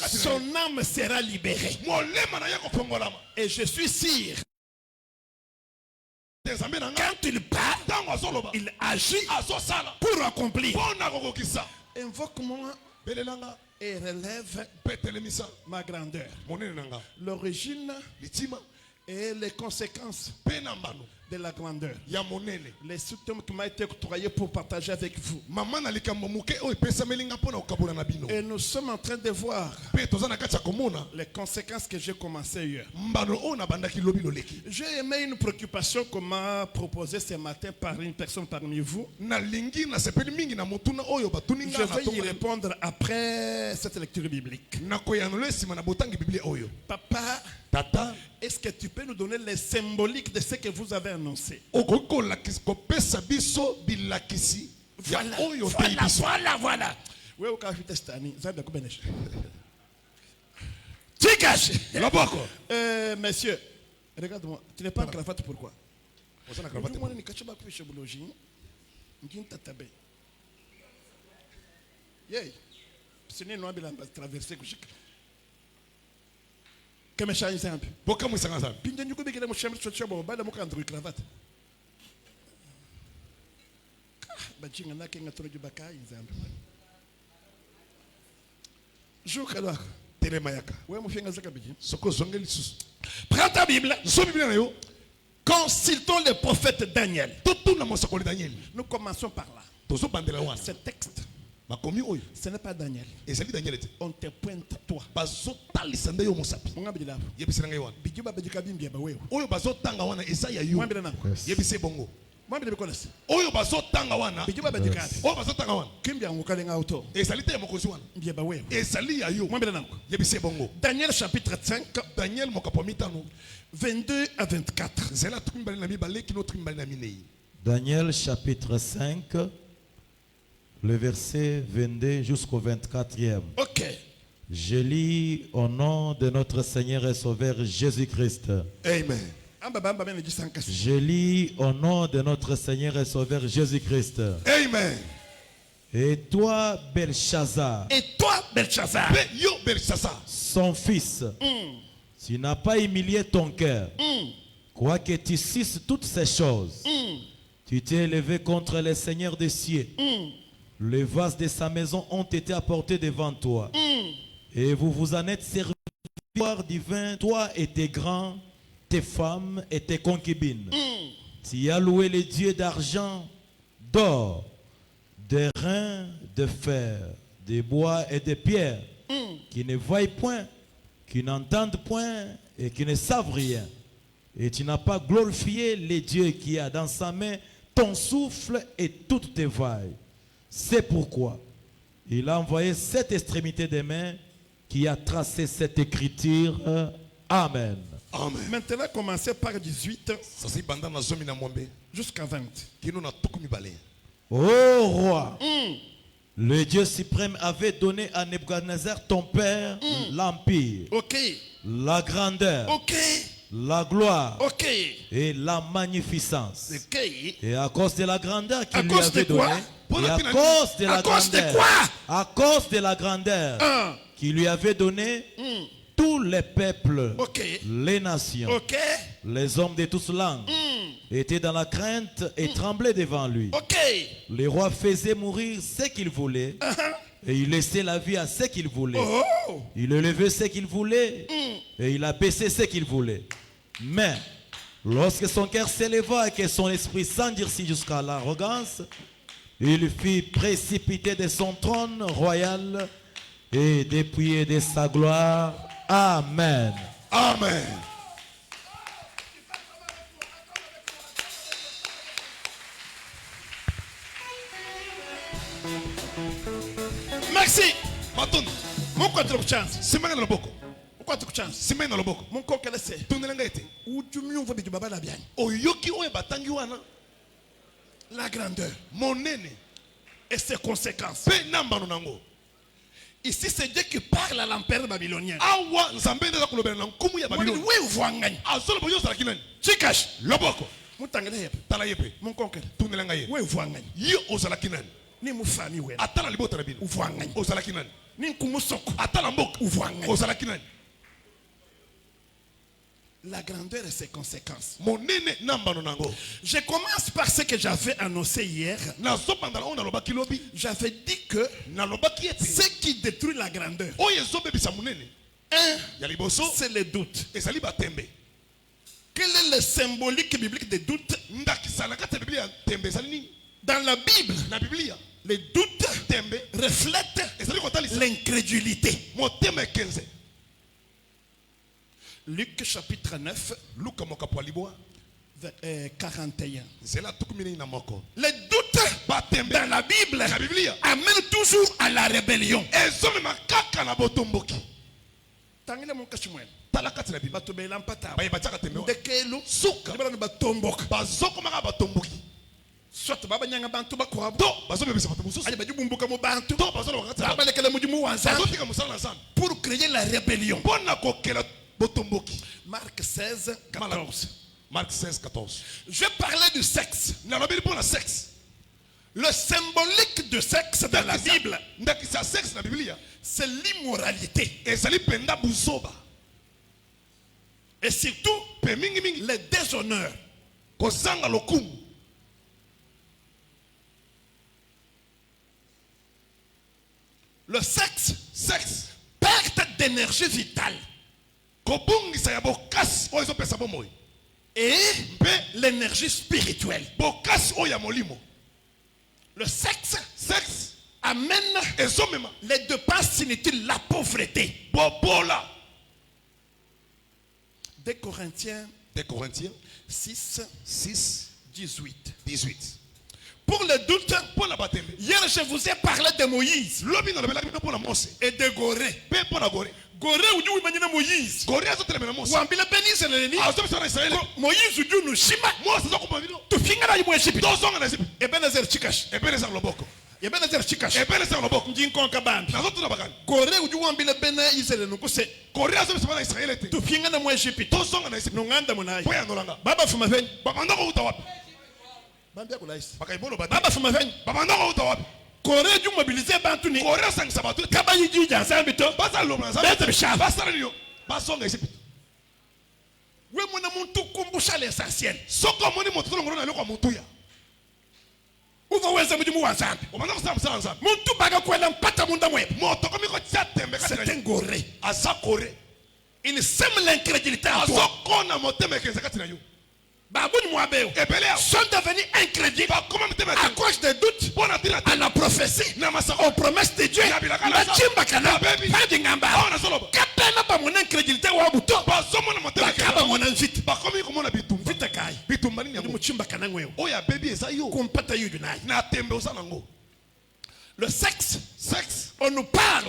son âme sera libérée. Et je suis sûr, quand il parle, il agit pour accomplir. Invoque-moi et relève ma grandeur, l'origine et les conséquences de la grandeur. Les symptômes qui m'ont été octroyés pour partager avec vous. Et nous sommes en train de voir les conséquences que j'ai commencé hier. J'ai aimé une préoccupation qu'on m'a proposée ce matin par une personne parmi vous. Je vais y répondre après cette lecture biblique. Papa, Tata, est-ce que tu peux nous donner les symboliques de ce que vous avez annoncé? Voilà. Monsieur, regarde-moi, tu n'es pas en cravate, pourquoi? Que me change un peu. Prends ta Bible. Consultons le prophète Daniel. Nous commençons par là. Ce texte, ce n'est pas Daniel. On te pointe toi. Daniel chapitre 5, 22 à 24. Daniel chapitre 5, le verset 22 jusqu'au 24e. Ok. Je lis au nom de notre Seigneur et Sauveur Jésus-Christ. Amen. Je lis au nom de notre Seigneur et Sauveur Jésus-Christ. Amen. Et toi, Belshazzar, son fils, tu n'as pas humilié ton cœur, quoique tu cisses toutes ces choses. Tu t'es élevé contre le Seigneur des cieux. Les vases de sa maison ont été apportés devant toi. Et vous vous en êtes servi divin, toi et tes grands, tes femmes et tes concubines. Tu as loué les dieux d'argent, d'or, de reins, de fer, de bois et de pierres, qui ne voient point, qui n'entendent point et qui ne savent rien. Et tu n'as pas glorifié les dieux qui a dans sa main ton souffle et toutes tes vailles. C'est pourquoi il a envoyé cette extrémité des mains qui a tracé cette écriture. Amen. Amen. Maintenant, commencez par 18 jusqu'à 20. Ô roi, le Dieu suprême avait donné à Nebuchadnezzar ton père l'empire, la grandeur, la gloire et la magnificence. Et à cause de la grandeur qu'il lui avait donnée, à cause de la grandeur qu'il lui avait donnée, tous les peuples, les nations, les hommes de toutes langues étaient dans la crainte et tremblaient devant lui. Le roi faisait mourir ce qu'il voulait et il laissait la vie à ce qu'il voulait. Il élevait ce qu'il voulait et il abaissait ce qu'il voulait. Mais lorsque son cœur s'éleva et que son esprit s'endurcit jusqu'à l'arrogance, il fut précipité de son trône royal et dépouillé de sa gloire. Amen. Amen. Merci. Matun. Mon contre chance. Simanga na loboko. Pourquoi tu chances? Simanga na loboko. Mon coq est laissé. Tunelanga ete. Où tu m'y ouvres du baba la bien. Oyoki oye batangi wana. La grandeur. Monene. Et ses conséquences. Pe namba nonango. Ici, c'est Dieu qui parle à l'empire babylonien. Awa nzambe nda kulobela na nkumu ya Babylone. Oui, voangani. Azolo boyo sala kinani. Chikash. Loboko. Mutangele yepe. Tala yepe. Mon conquête. Tunelanga ye. Oui, voangani. Yo ozala kinani. Ni mu famille we. Atala libota na bino. Voangani. Ozala kinani. ata na mboka ozalaki nani. La grandeur et ses conséquences. Monene nambano nango. Je commence par ce que j'avais annoncé hier. J'avais dit que ce qui détruit la grandeur, c'est le doute. Quel est le symbolique biblique des doutes? Dans la Bible, les doutes reflètent l'incrédulité. Luc chapitre 9, 41. Les doutes dans la Bible amènent toujours à la rébellion. Soit baba nyanga bantu bakwa pour créer la rébellion. Marc 16, 14. Marc 16, 14. Je parlais du sexe. Le symbolique du sexe dans la Bible, c'est l'immoralité. Et surtout, le déshonneur. Le sexe, perte d'énergie vitale. Et l'énergie spirituelle. Le sexe amène les dépenses inutiles, la pauvreté. 2 Corinthiens 6, 18. Pour le doute, hier je vous ai parlé de Moïse et de Gorée. Gorée ou du manina Moïse. Wambila Benize Leni. Moïse ou du Nushima. Tu fingara yu Egypte. Ebenezer Chikash. Ebenezer Chikash. Njinko kaband. Gorée ou du wambila Benize Leni kuse. Tu fingara mu Egypte. Nunganda munai. Baba fuma ven. Bambia kulaisi. Baba fuma ven. Corée du mobiliser Bantuni. Corée sang sabato. Kabayi jija sambito. Basa lomlanza. Bete shaf. Basa rio. Basonga Egypte. We mona muntu kumbusha l'essentiel. Soko moni moto ngorona loko mutuya. Uva weza mujimu wa zambi. Omana kusamsa nzambi. Muntu baga kwela mpata munda mwe. Moto komi ko tsatembe ka. C'est un Gorée. Asa Corée. Il sème l'incrédulité en toi. Soko na moteme kenza katina yo. Sont devenus incrédules à cause des doutes à la prophétie, aux promesses de Dieu. Mon incrédulité le sexe, on nous parle.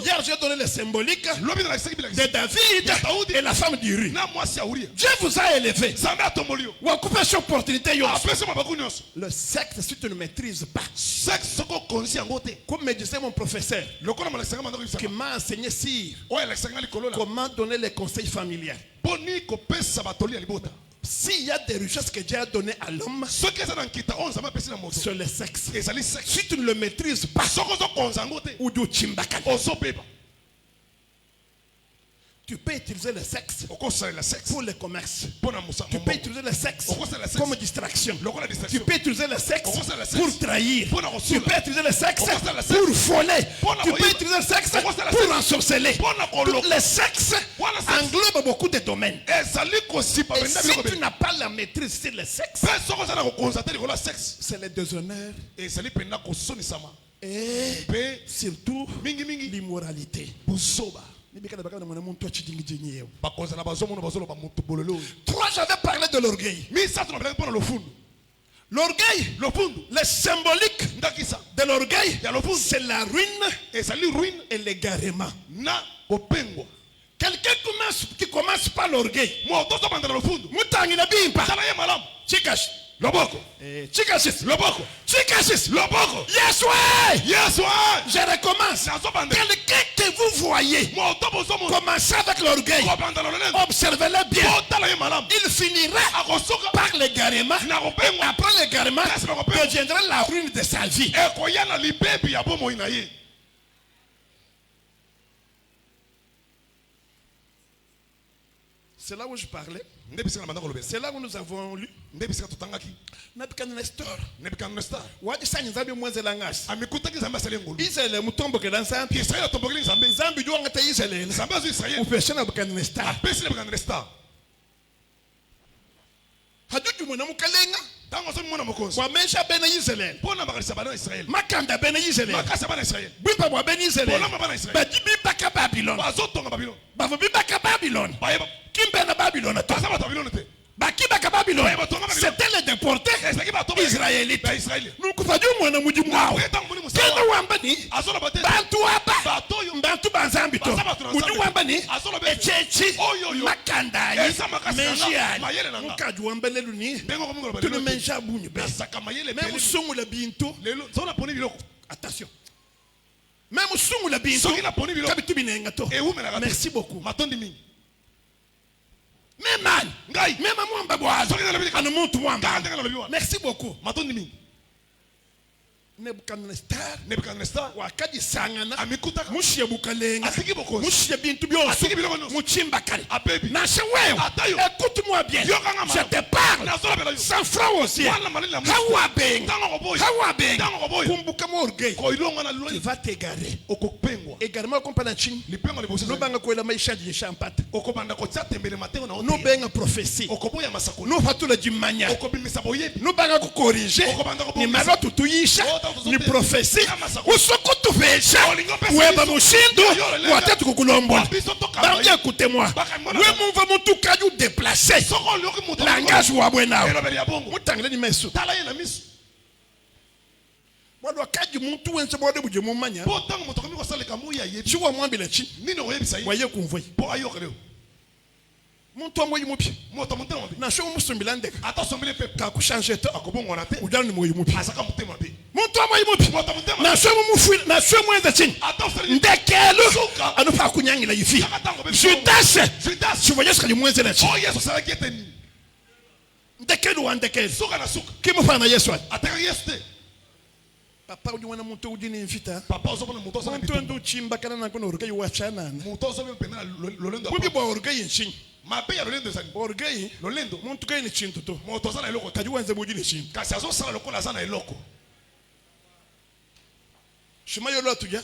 Hier, j'ai donné le symbolique de David et la femme d'Uri. Dieu vous a élevé. Ou a coupé cette opportunité. Le sexe, si tu ne maîtrises pas. Comme me disait mon professeur, qui m'a enseigné comment donner les conseils familiaux. S'il y a des richesses que Dieu a données à l'homme, c'est le sexe. Si tu ne le maîtrises pas, tu peux utiliser le sexe pour le commerce. Tu peux utiliser le sexe comme distraction. Tu peux utiliser le sexe pour trahir. Tu peux utiliser le sexe pour voler. Tu peux utiliser le sexe pour ensorceler. Le sexe englobe beaucoup de domaines. Et si tu n'as pas la maîtrise sur le sexe, c'est le déshonneur et surtout l'immoralité. 3, j'avais parlé de l'orgueil. L'orgueil, le symbolique de l'orgueil, c'est la ruine et l'égarement. Quelqu'un qui commence par l'orgueil, Chikasis, Loboko. Yes, ouais. Je recommence. Quelqu'un que vous voyez commencer avec l'orgueil, observez-le bien. Il finira par l'égarement. Après l'égarement, deviendra la ruine de sa vie. C'est là où je parlais. Nde bisika na banda kolobela. C'est là où nous avons lu. Nde bisika totangaki. Nebuchadnezzar. Nebuchadnezzar. Wadi sanyi nzambi mwenzela ngasi. Amikutaki nzambe asali ngulu. Israël mutombokela nzambi. Israël atombokeli nzambe. Nzambi jua ngata Israël. Nzambe azu Israël. Upeshe Nebuchadnezzar. Apesi Nebuchadnezzar. Hajuju mwana mukalenga. Tango so mwana mokonzi. Kwa mesha bena Israël. Pona bakalisa bana Israël. Makanda bena Israël. Makasa bana Israël. Bimba bwa bena Israël. Pona bana Israël. Badibi baka Babylon. Bazotonga Babylon. Bavo bibaka Babylon. Bayeba. Kimbe na Babylon ato. Bazaba Babylon te. Bakibaka Babylon. C'était les déportés israélites. Nous kufaju mwana muji mwao. Kendo wambani. Bantu wapa. Bantu banzambito. Muji wambani. Echechi. Makandai. Menjiani. Mukaju wambele luni. Tunu menja bunyi be. Même sungu la bintu. Attention. Même sungu la bintu. Kabitu binenga to. Merci beaucoup. Même man, même mwamba bwazo. Merci beaucoup. Nebuchadnezzar wakadi sangana amikuta mushye bukalenga asiki bokozi mushye bintu byose asiki biloko muchimba kale abebi nashe wewe écoute-moi bien je te parle sans franc aussi hawa benga kumbuka mo orgueil tu vas t'égarer okopengwa également kompana chini lipengo libosi nobanga kwela maisha je champata okobanda kotya tembele mateo na no benga prophétie okoboya masako no fatula jimanya okobimisa boyebi nobanga ko corriger ni maroto tuyisha ni prophétie usokutu vesha weba mushindo watatu kukulombola bambi écoutez-moi we mumva mutu kaju déplacer langage wa bwenao mutangile ni mesu tala yena misu mwadwa kaji muntu wense bode buje mumanya potang mutu komiko saleka muya yebi chiwa mwambile chi nino oyebisa yi waye kumvoi po ayokeleo muntu amwe mupi moto mutema bi na sho musumbila ndeka ata sombile pepe ka kuchanger to akobongona te udani ni moyo mupi asaka mutema bi muntu amwe mupi moto mutema na sho mumufuila na sho mwenza chini ata oferi ndekelo anufa kunyangila yifi Judas tu voyais ce que mwenza na chini oh yesu sala kieteni ndekelo wa ndekelo suka na suka kimufana Yesu ataka yesu te papa udi wana muntu udi ni mfita papa ozo bona muntu ozo muntu ndo chimba kana na kono orgueil wa chana muntu ozo mpena lolendo mubi bo orgueil nchini mabe ya lolendo zani orgueil lolendo muntu kai ni chintu to muntu ozo na eloko kaji wanze budi ni chintu kasi azo sala lokola zana eloko shima yolo tuja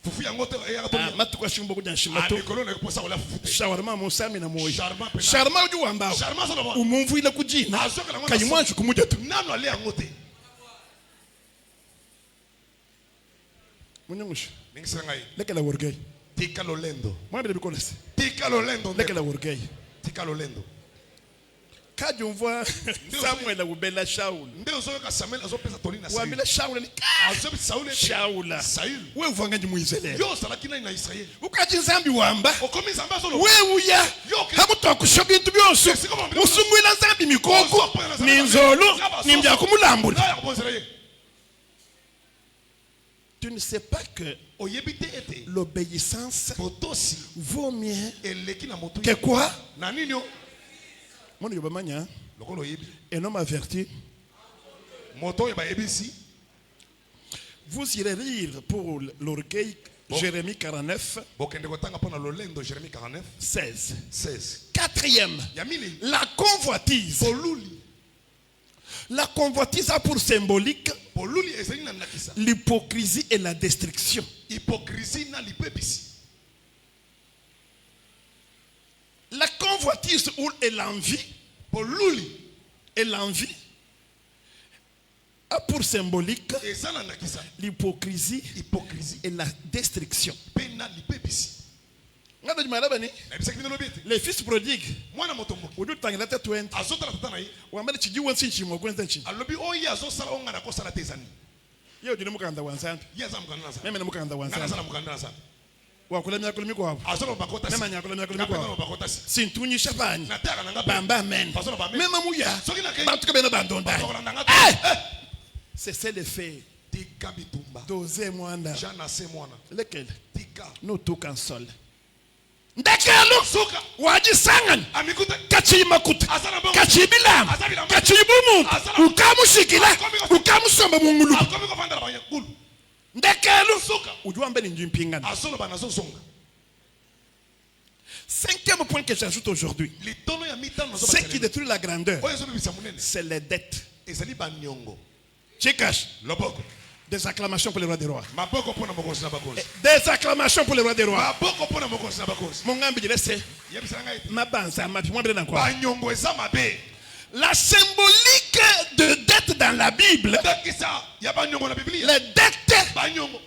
fufu ya ngote ya gatomia matu kwa shimbo kuja shima to mikolo na kuposa wala fufu shawarma musami na moyo sharma sharma uju wamba sharma sala ba umumvu ile kujina kaji mwanchu kumuja tu nano ale ngote munyungushu ningisanga yi lekela orgueil tika lolendo mwambile bikolese tika lolendo lekela orgueil tika lolendo kaji umvwa Samuel ubela Shaul ndio uzo ka Samuel azo pesa tolina Saul wambile Shaul ni azo Saul Shaula Saul wewe uvanga nji muizele yo sala kina ina Israel ukaji nzambi wamba okomi nzamba zo wewe uya hamuto kushoka into byose musungwila nzambi mikoko ni nzolo ni mbya kumulambula tu ne sais pas que l'obéissance vaut mieux que quoi? Mon yobamanya un homme averti. Vous irez lire pour l'orgueil Jérémie 49 16. Quatrième, la convoitise. La convoitise a pour symbolique l'hypocrisie et la destruction. La convoitise et l'envie, a pour symbolique l'hypocrisie et la destruction. Les fils prodigues, c'est le fait d'oser moi lequel nous tout console ndekelo wajisangan kachi makuta kachi bilam kachi bumu ukamushikila ukamusomba mungulu ndekelo ujua mbele njimpingana Cinquième point que j'ajoute aujourd'hui. Ce qui détruit la grandeur, c'est les dettes. Tchikash. Des acclamations pour le roi des rois. Des acclamations pour le roi des rois. Mon gambi c'est ma banza, ma la symbolique de dette dans la Bible, les dettes,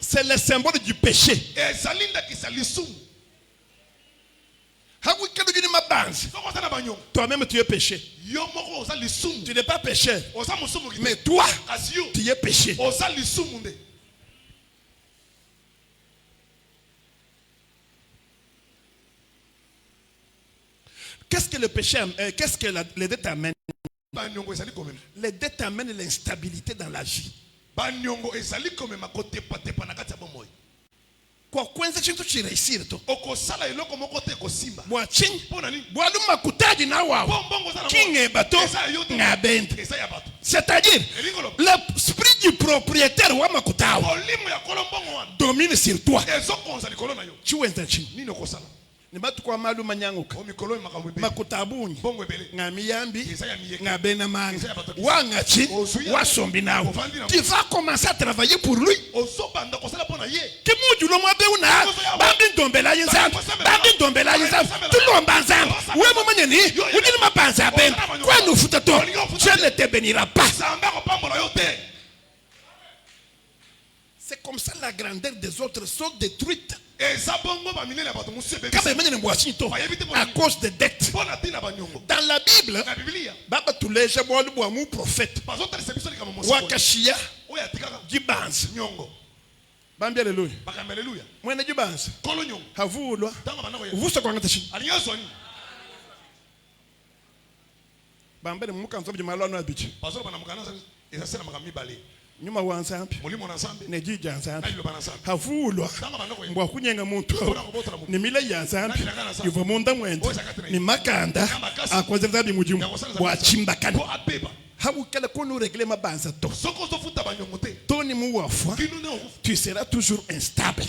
c'est le symbole du péché. Toi-même tu es péché. Tu n'es pas péché. Mais toi, tu es péché. Qu'est-ce que le péché, qu'est-ce que les dettes amènent? Les dettes amènent l'instabilité dans la vie. Kwa kwenza chintu chireisiri to okosala eloko moko te kosimba bwaching bwalu makutaji na wao kinge bato ngabende, c'est-à-dire l'esprit du propriétaire wa makutao domine sur toi. Chiwenza chini nini okosala ni batu kwa malu manyanguka makutabuni ngamiyambi ngabena manga wangachi wasombi nao. Tu vas commencer à travailler pour lui. Kimuju lo mwabe una bambi ndombela yinzambi bambi ndombela yinzambi tulomba nzambi we mumanye ni udini mabanza ben kwa nufuta to je ne te bénira pas. C'est comme ça la grandeur des autres sont détruites. À cause des dettes. Dans la Bible, Baba Tuleja Boamu prophète. Wakashia Gibanz. Bambi alléluia. Mwene Gibanz. Havulwa. Vusa kwa ngatashi. Bambele muka nzobi jimalo anu abichi. Nyuma wansambi nejija nsambi havulwa mbwa kunyenga muntu ni mile ya nsambi ivo munda mwende ni makanda akwazeza bi mujimu bwa chimbakani habu kala kono régler mabanza to toni muwafwa tu seras toujours instable.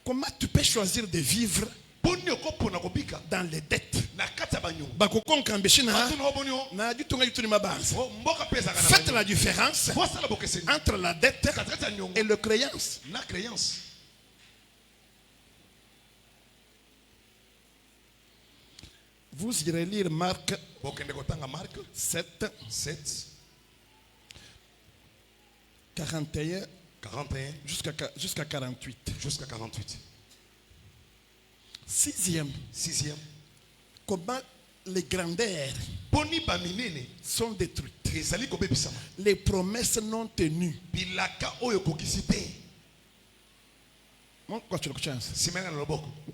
Comment tu peux choisir de vivre dans les dettes? Faites la différence entre la dette et la créance. Vous irez lire Marc 7 41 jusqu'à 48. Sixième. Comment les grandeurs sont détruites. Les promesses non tenues. Mon quoi tu le chance?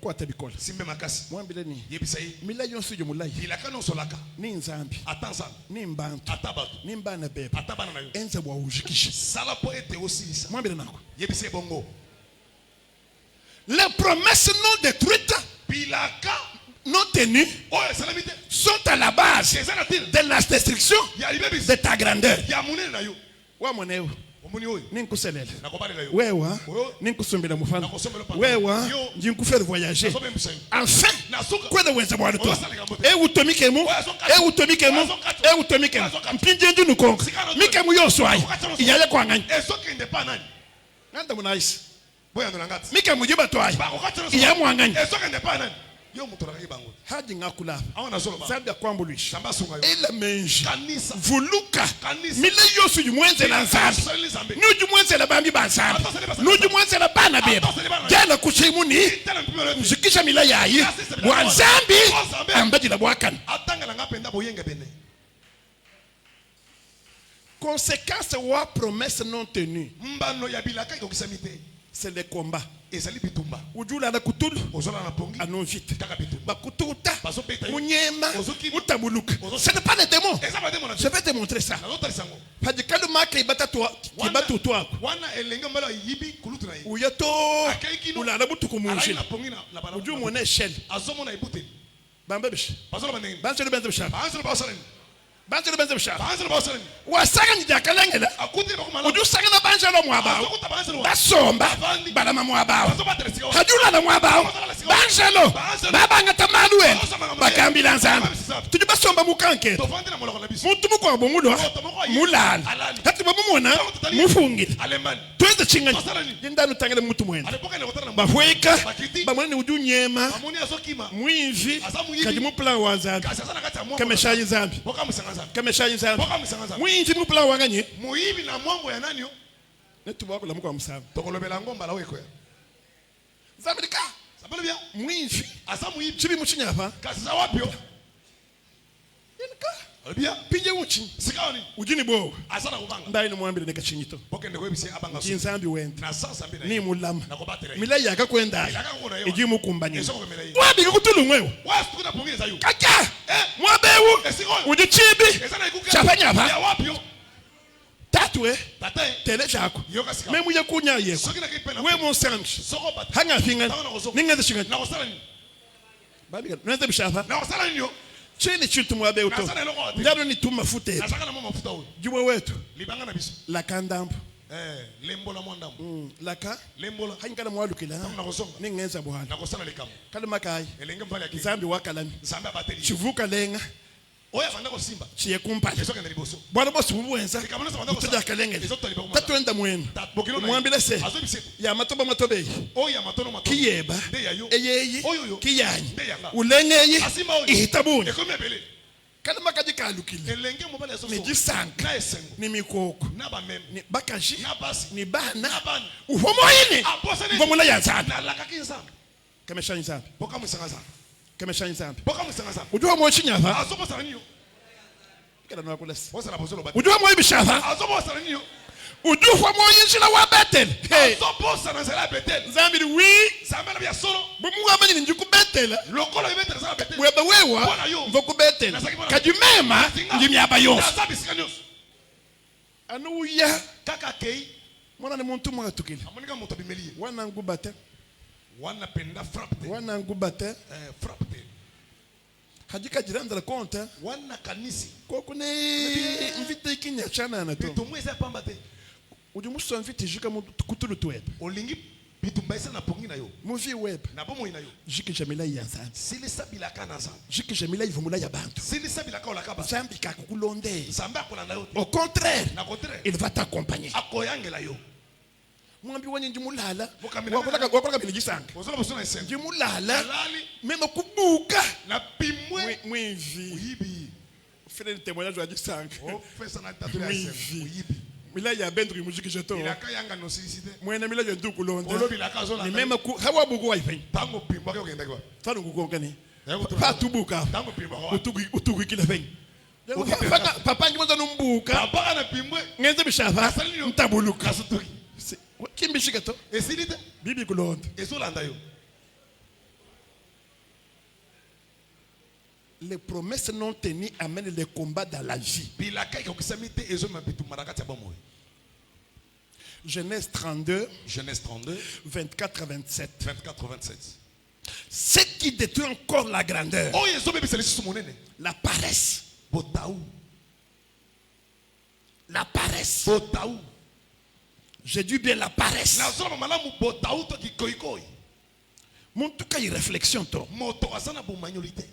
Quoi tu bicole? Moi bileni. Mila yonsu jumulai. Ni nzambi. Ni mbantu. Ni mbana bebe. Enze wa ujikisha. Moi bilenako. Les promesses non détruites, non tenues, sont à la base de la destruction de ta grandeur. Ninkuselele wewa ninkusumbila mufano wewa njinkufer voyager enfin kwenda wenza bwana to utomikemu mpinje ndinu konka mikemu yoswai iyaye kwanganya nanda munaisi mika mujiba toai iya mwanganya hadi ngakula zabya kwambulisha ila menji vuluka mile yosu jumwenze na nzambi nuju mwenze la bambi banzambi nuju mwenze la bana beba jana kushimuni mzikisha mila yayi wanzambi ambaji la bwakan conséquence wa promesse non tenue c'est le combat. Ujula na kutulu anon vite bakututa munyema mutabuluka. Ce n'est pas des démons. Je vais te montrer ça. Padikalu maka ibata toi wana elenge mbala yibi kulutuna yi uyato ula na butuku munji uju mone shell azomona ibute bambebish bazola banenge banzo benzo bishaba banjelo benze bishaba banzelo basalani wasaka njidakalengela akuti bakuma udusaka na banjelo mwabao basomba balama mwabao hajula na mwabao banjelo babanga tamalu wena bakambila nzambe tujye basomba mukanke tovandela moloko na biso muntu mukwa bomulwa mulala hati babumona mufungile twende chingani ndanu tangele mutu mwena bahweka bamwana ujunyema amoni azokima mwinvi kaji mupla wanzambe kameshayi nzambe kameshayi nzambe mwinvi mupla wanganye muibi na mwambo ya nani yo netuba kula mukwa musambe tokolobela ngomba la weko ya zambika sabalo bya mwinvi asa muibi chibi muchinyapa kasi za wapi yo inka bya pinje uchi sikani ujini bo asana kubanga ndai ni mwambile neka chinyito pokende kwebise abanga so jinzambi wenda na sasa mbina ni mulama na kubatera milai yakakwenda yakakona yo iji mukumbanye esoko kumela yo wabi kutulungwewo wasi tukuna pongeza yo kaka mwabewu esiko uji chibi esana ikuka chapanyapa ya wapi yo tatwe tate tele chako yo kasika memu ye kunya yeko sokina kipena we monsangi soko bat hanga finga ningeze shinga na osala ni babi nwenze bishapa na osala ni yo chini chitu mwabewu to nasana loko ate ndalo ni tuma fute nasaka na mama mafuta huyo jumwe wetu libanga na biso la kandambo lembola mwandambo laka lembola hanyikala mwalukila na kusonga ningenza bwana na kusana likamu kale makai elenge mpale akili nzambi wakalami nzambe abateli chivuka lenga oya fanda ko simba chiye kumpale esoka na liboso bwana bosi bubuenza likamuna sa fanda ko tuja kalengele ezoto liba kuma tatwenda mwenu bokilo na mwambile se azo biseko ya matoba matobe oya matono matono kiyeba de yayo eyeyi oyoyo kiyanyi de yanga ulengeyi asimba oyo ihitabuni ekomi ebele kale makaji kalukile elenge mobale ezo ni jisanka na esengo ni mikoko na ba meme ni bakaji na basi ni bana na bana uhomoyini aposene vomula ya nzambi na laka kinzambe kamesha nzambi boka musanga za kamesha nzambi boka musanga za ujua mwo chinyava azobo sala niyo kala nakulesa wosala bozolo bat ujua mwo ibishava azobo sala niyo ujua mwo yinjila wa betel hey azobo sala zela betel nzambi ni wi zambe na bya solo bumuwa manyi njuku betel lokolo ibetela za betel weba wewa Bona yo. mvoku betel kajumema njimyaba yo na zabi sikanyos anuya kaka kei mwana ni muntu mwatukile amonika moto bimelie wana ngubate wana penda frappe wana ngubate frappe hajika jiranza la konta wana kanisi kokune mvite ikinya chana na to bitumweza pamba te ujumuso mvite jika kutulu tweb olingi bitumbaisa na pongi na yo muvi web na bomo ina yo jiki jamila ya nzambi sili sabila kana za jiki jamila ivumula ya bantu sili sabila ka olakaba nzambi kakukulonde nzambe akolanda yo au contraire na contraire il va t'accompagner akoyangela yo mwambi wenye njimulala Mukamina- wakola bilijisanga bozola bosona esengo njimulala alali mema kubuka na pimwe mwivi uyibi fele témoignage wa jisanga ofesa na tatu ya esengo uyibi mila ya bendri mujiki jeto ilaka yanga no silisite mwene mila ya nduku londa olobi la kazo la ni mema ku hawa bugu wa ifen tango pimba ke okenda kwa fanu kukongani Yango tu- pa tubuka tango pimba kwa utugu kila fen Ukite- papa ngimonza numbuka papa na pimwe ngenze bishafa Asali yo. mtabuluka kasutoki kimbishika to esilite bibi kulonda ezolanda yo les promesses non tenues amènent les combats dans la vie. bilaka ikokisami te ezoma bitumba na kati ya bomoi Genèse 32 Genèse 32 24 à 27. 24 27 Ce qui détruit encore la grandeur, oyo ezobebisa lisusu monene la paresse, botau la paresse. botau J'ai dit bien la paresse. nazoloba malamu botau to kikoikoi Mon tout cas, il réflexion to. moto aza na bomanyoli te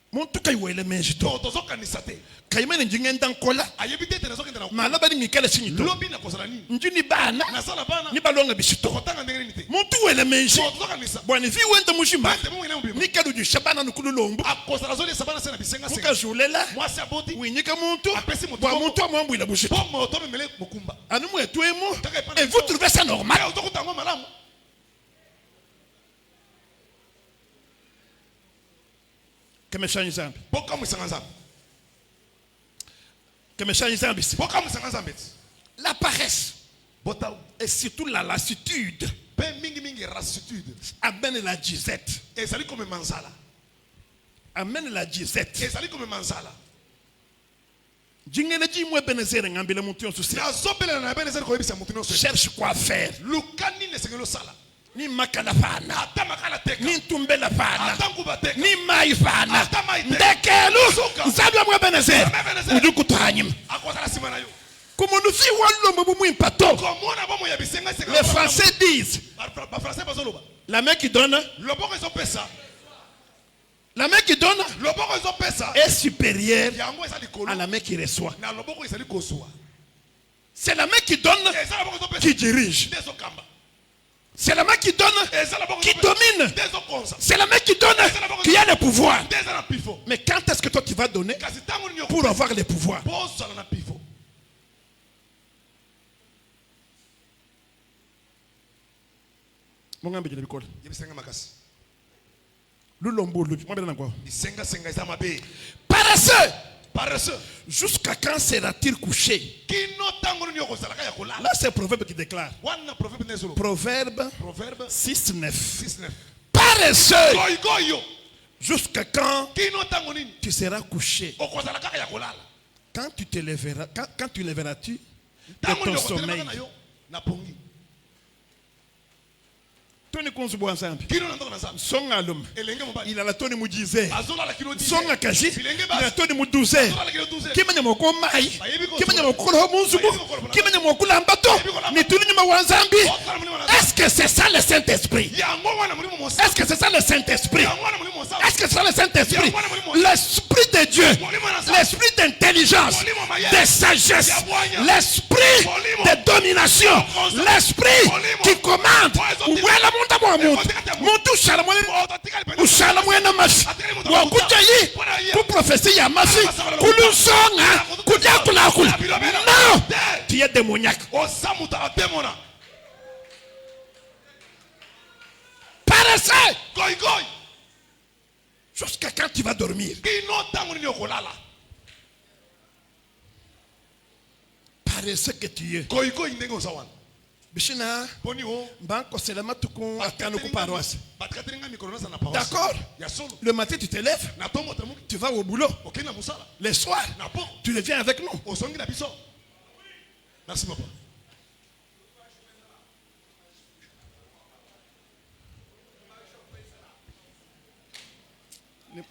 Mon tout cas, il voit les mains to. moto ozokanisa te Kaimene njingen dan kola. ayebi te ete nazokende na Malaba ni mikele sinyi to. lobi na kozala nini Njini bana. nasala bana Ni balonga bishito. kotanga ndenge nini te Mon tout voit les mains. moto ozokanisa Bwana vi wenda mushimba. ete mo ina mobima Ni kalu du shabana nukulu lombo. akozala zoliesa bana se na bisenga Muka senga julela. mwasi aboti Winyika muntu. Apesi mutu. Bwa muntu amwambu ila bushito. po moto memele mokumba Anu mwetuemo. Kaka ipana Et vous yo. trouvez ça normal? aya ozokuta yango malamu Kemeshanyi zambi. bokamwisanga nzambe Kemeshanyi zambi. bokamwisanga nzambe ti La paresse botau et surtout la lassitude mpe mingimingi rassitude amène la disette. ezali komema nzala Amène la disette. ezali komema nzala Jingene ji mwe benezere ngambile muntu yonso se. nazobelela na bene ezali koyebisa motu nyonso Cherche quoi faire. luka nini esengeli osala ni makala fana ata makala teka ni ntumbela fana ata nguba teka ni mai fana ata mai teka ndekelu nzambe mwa Ebenezer uju kutanyima akozala sima na yo kumundu fi wallo mbu impato. komona bomo ya bisenga senga Les Français disent ba français bazoloba la main qui donne, loboko ezopesa la main qui donne loboko ezopesa est supérieure yango eza likolo à la main qui reçoit. na loboko ezali kozwa C'est la main qui donne eza loboko ezopesa qui dirige. ndezo kamba C'est la main qui donne eza loboko qui domine. ndezo konza C'est la main qui donne qui a le pouvoir. ndeza na pifo Mais quand est-ce que toi tu vas donner kasi tango nyo pour avoir le pouvoir? bozala na pifo Mongambe jele bikole. yebisenga makasi Lulombo lupi. Mwambele nangwa. bisenga senga eza mabe Paresseux. paresseux Jusqu'à quand sera-t-il couché? kino tango nyo kozalaka ya kolala Là c'est Proverbe qui déclare. wana proverbe nezolo Proverbe proverbe 6:9. 6:9 Paresseux. goigoyo Jusqu'à quand kino tango nini tu seras couché? okozalaka ya kolala Quand tu te lèveras, quand tu lèveras-tu de tango ton nyo sommeil? kotelemaka na yo na pongi Tony Konzu Bwanzambi. kino na ndoko na zambi Songa alum. elenge mobali Il a la Tony Mujize. azolala kilo 10 Songa kaji. bilenge Il a basi Tony Muduze. azolala kilo 12 Kimenya moko mai. Kimenya moko lo munzugu. Kimenya moko lambato. Ni tuni nyuma wanzambi. Est-ce que c'est ça le Saint-Esprit? yango wana mulimo mosa Est-ce que c'est ça le Saint-Esprit? yango wana mulimo mosa Est-ce que c'est ça le Saint-Esprit? L'Esprit de Dieu, l'Esprit d'intelligence, de sagesse, l'Esprit de domination, l'Esprit qui commande. Uwela munda mwa muntu. Muntu ushala mwena mafi. Wakuja yi ku prophétie ya mafi. Kulusonga kuja kulakula. Non, tu es démoniaque. osamuta atemona Paresseux. goigoi Jusqu'à quand tu vas dormir? kino tango nini okolala Paresseux que tu es. goigoi ndenge oza wana Bishina, poni o banko selama tukun akano ku paroisse. batikatelinga mikolo naza na paroisse D'accord. ya solo Le matin tu te lèves, na tombo tamuki tu vas au boulot. okei na mosala Le soir, na poko tu reviens avec nous. osongi na biso merci papa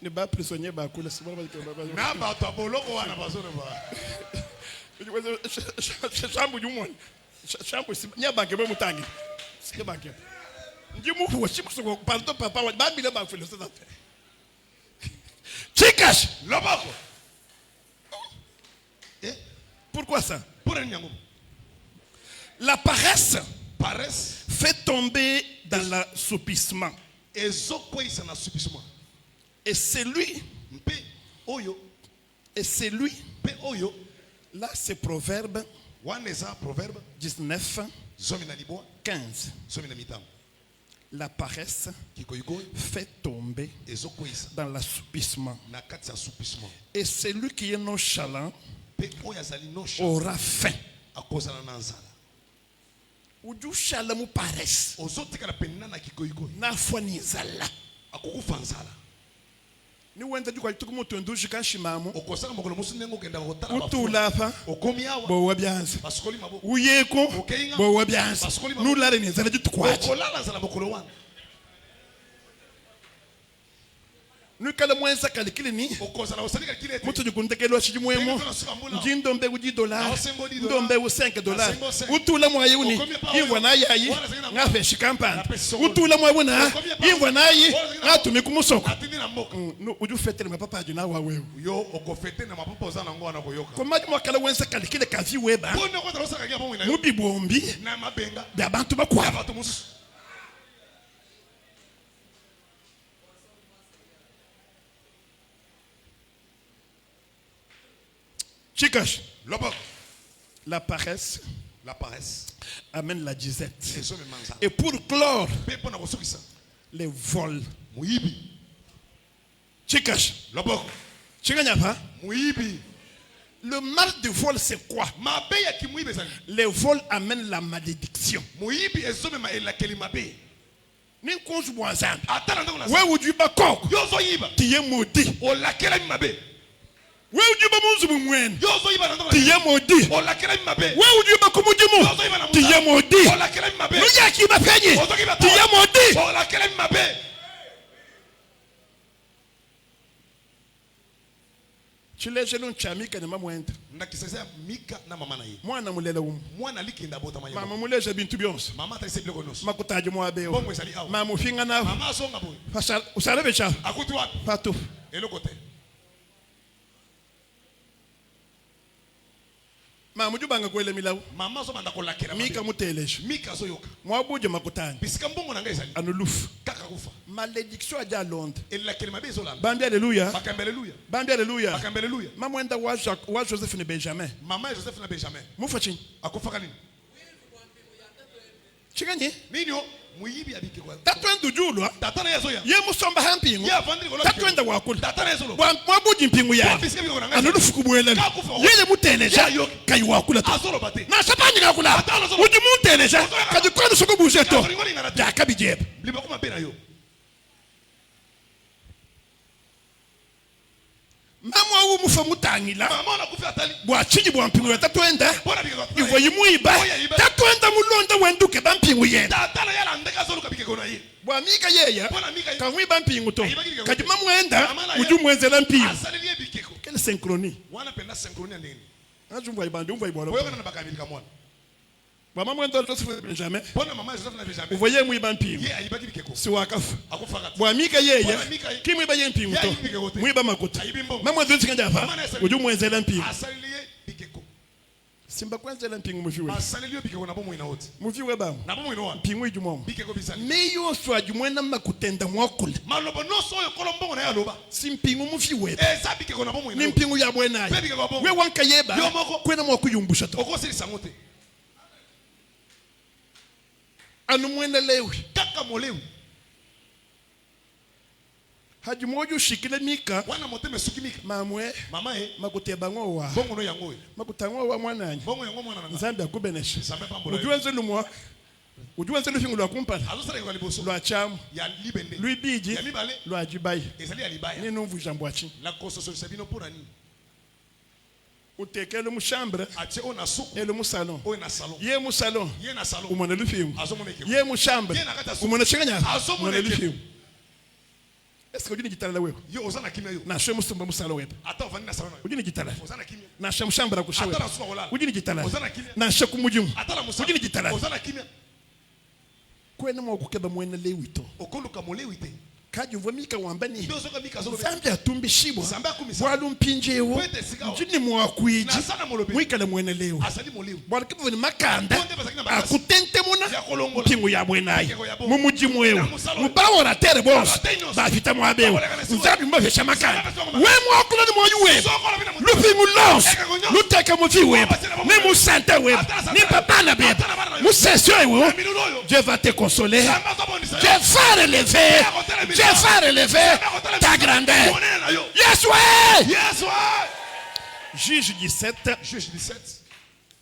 Ne pas prisonnier bakula. na bato ya boloko wana bazoloba Chambu jumon. Chambu si nya banke be mutangi. Si banke. Ndimu wo chimuso pardon papa wa babile ba fele ça. Chikash, loboko pourquoi ça? pour nini yango La paresse paresse fait tomber dans l'assoupissement. ezokweyisa na assoupissement Et c'est lui, mpe oyo mpe oyo, là c'est Proverbe wana eza proverbe 19, zomi na libwa 15. zomi na mitano La paresse kikoikoi fait tomber ezokweyisa dans l'assoupissement. na kati ya assoupissement Et celui qui est nonchalant mpe oyo azali nosha aura faim. akozala na nzala Uju shalamu paresse. ozotikala penina na kikoikoi Na fwani zala. akokufa nzala Ni wenda juko alituku mutu nduji kashimamu. okosala mokolo mosu ndenge okenda kotala Utu lapa. okomi awa Bo wabyanza. basokoli maboko Uyeko. Bo wabyanza. Nulare ni zala jutu kwachi. okolala nzala mokolo wana Nukala mwenza kalikili ni. okozala osalika kile ete Mutu jukuntekelo shi mwemo. Njindombe uji $. Ndombe u $5. Utula mwa yuni. Hivwa na yayi. Ngafe shikampana. Utula mwa yuna. Hivwa na yayi. Ngatu kumusoko. atindi na mboka Uju fetele mapapa ajuna wa wewe. yo okofete na mapapa oza nango wana koyoka Komaji mwakala wenza kalikile kazi weba. pone okozala osaka kia bomoi na yo Mubi bombi. na mabenga Bya bantu bakwaba. bato mosusu Chikash. loboko La paresse la paresse amène la disette. ezomema nzala Et pour clore mpe mpo na kosukisa les vols. moyibi Chikash. loboko Chikanyapa. moyibi Le mal de vol c'est quoi? mabe ya kimoyibi ezali Les vols amènent la malédiction. moyibi ezomema elakeli mabe Ni konju bwanzambi. ata na ndako na Wewe uju bakoko. yo ozoyiba Tu es maudit. olakelami mabe Wewe ujuba munzu mumwene. Yo zo iba na ndongo. Tiye modi. O la kela mabe. Wewe ujuba kumujimu. Yo zo iba na musa. Tiye modi. O la kela mabe. Nuja kiba penye. Tiye modi. O la kela mabe. Chileje nunchamika na mamwenda. Nakisasa mika na mama na ye. Mwana mulela umu. Mwana likinda bota manya. Mama muleje bintu byonse. Mama ta isebile konos. Makutaje mwabeo. Bongo esali awo. Mama ufinga na. Mama songa boy. Fasal usalebe cha. Akuti wapi? Patu. Elokote. Mama mujubanga kwele milawu. Mama zo manda kolakela. Mika muteleje. Mika zo yoka. Mwabuje makutani. Bisika mbongo na ngai Anulufu. Kaka kufa. Malédiction aja Londres. Ela kelima bezo la. Bambi alléluia. Bakamba alléluia. Bambi alléluia. Bakamba alléluia. Mamwenda wa Joseph ne Benjamin. Mama Joseph na Benjamin. Mufa chini. Akufa kanini? Chiganye. Nini muyibi abike kwa. Tatwenda ujulwa. Tatana yezo ya. Ye musomba hampingu. Ya vandri kola. Tatwenda wakula. Tatana yezo lo. Mwabuji mpingu ya. Bisika biko na ngai. Anulufu kubwela. Yeye muteleja. Kai wakula to. Azolo bate. Na sapani ngakula. Uji muteleja. Kaji kwenda soko bujeto. Ya kabijeb. Liba kuma bena yo. Mama wu mufa mutangila. Mama na kufa atali. Bwa chiji bwa mpingu ya tatwenda. Bona bike kwa. Ivo yimuiba. Tatwenda mulonda wenduke bampingu ye. Tatana yala ndeka zolo kabike kona ye. Bwa mika yeya. Bona mika ye. Kamwiba mpingu to. Kaji mamwenda. Uju mwenzela mpingu. Asali ye bike ko. Quelle synchronie. Wana penda synchronie ndeni. Ajumva ibandi umva ibwala. Wewe kana bakabili kamwana. Bwa mamwenda Joseph Benjamin. Bona mama Joseph na Benjamin. Uvoye mwiba mpingu. Ye ayibaki bike ko. Si wakafu. Akufa kati. Bwa mika yeya. Kimwiba ye mpingu Ya to. yibike kote. Mwiba makuta. Ayibimbo. Mamwenda nsikanja hapa. Uju mwenzela mpingu. Asali ye bike ko. Simba kwenzela mpingu mufiwe. Asali ye bike ko na bomo ina wote. Mufiwe bamu. Na bomo ina wa. Mpingu ijumomo. Bike ko bisali. Meyo swa jumwena makutenda mwakule. Malobo no so yo kolombo na ya loba. Si mpingu mufiwe. Eza bike ko na bomo ina. Ni mpingu ya bwena. Bike ko bomo. We wanka yeba. Yo moko. Kwena mwakuyumbusha to. Oko siri sangote. Anu mwenda lewi. Kaka molewi. Haji moju shikile mika. Wana moteme sukimika. Mamwe. Mama e. Makuteba ngowa. Bongo no yango e. Makutangwa wa mwananyi. Bongo yango mwana nanga. Nzambi akubenesha. Sambe pambola. Ujuenze lumwa. Ujuenze lufingu lwa kumpala. Azosala kwa liboso. Lwa chamu. Ya libende. Lui biji. Ya mibale. Lwa jibai. Ezali ya libaya. Ni numvu jambwachi. La kososo sabino pona ni. Utekele mu chambre. Ache ona suku. Ele mu salon. O na salon. Ye mu salon. Ye na salon. Umone lufingu. Azomo meke. Ye mu chambre. Ye na kata suku. Umone chenganya. Azomo Umone meke. lufingu. Est-ce que ujini jitala la wewe? Yo ozana kimya yo. Na shwe musumba mu salon wewe. Ata ofani na salon. Ujini jitala. Ozana kimya. Na shwe mu chambre akushawe. Ata na suku wala. Ujini jitala. Ozana kimya. Na shwe kumujimu. Ata na musa. Ujini jitala. Ozana kimya. Kwena mwa kukeba mwene lewito. Okolo kamolewi te. Kaji mvomika wambani. Ndio soka mika zo. Zambi atumbishibwa. Zambi akumisa. Walu mpinjewo. Kwete sigawa. Mjini mwakuiji. Na sana molobe. Mwikale mwene leo. Asali molewi. Bwana kipu ni makanda. Bonde basakina bakasi. Akutente muna. Ya kolongola. Mpingu ya mwenayi. Mpingu ya bo. Mumuji mwewe. Na musalo. Mubawo na tere boss. Abatenyo. Bafita mwabewo. Baboleka na siwa. Nzambi mwafesha makanda. Sanga baswa We mwakula ni mwanyu wewe. Sokola bina musa. Lupingu lonse. Eka konyo. Luteke mufi wewe. Ni musante wewe. Ni papa na bebe. Musesio wewe. Dieu va te consoler. Dieu va relever. Dieu va relever ta grandeur. Yes, ouais. Yes, ouais. Juge 17, Juge 17.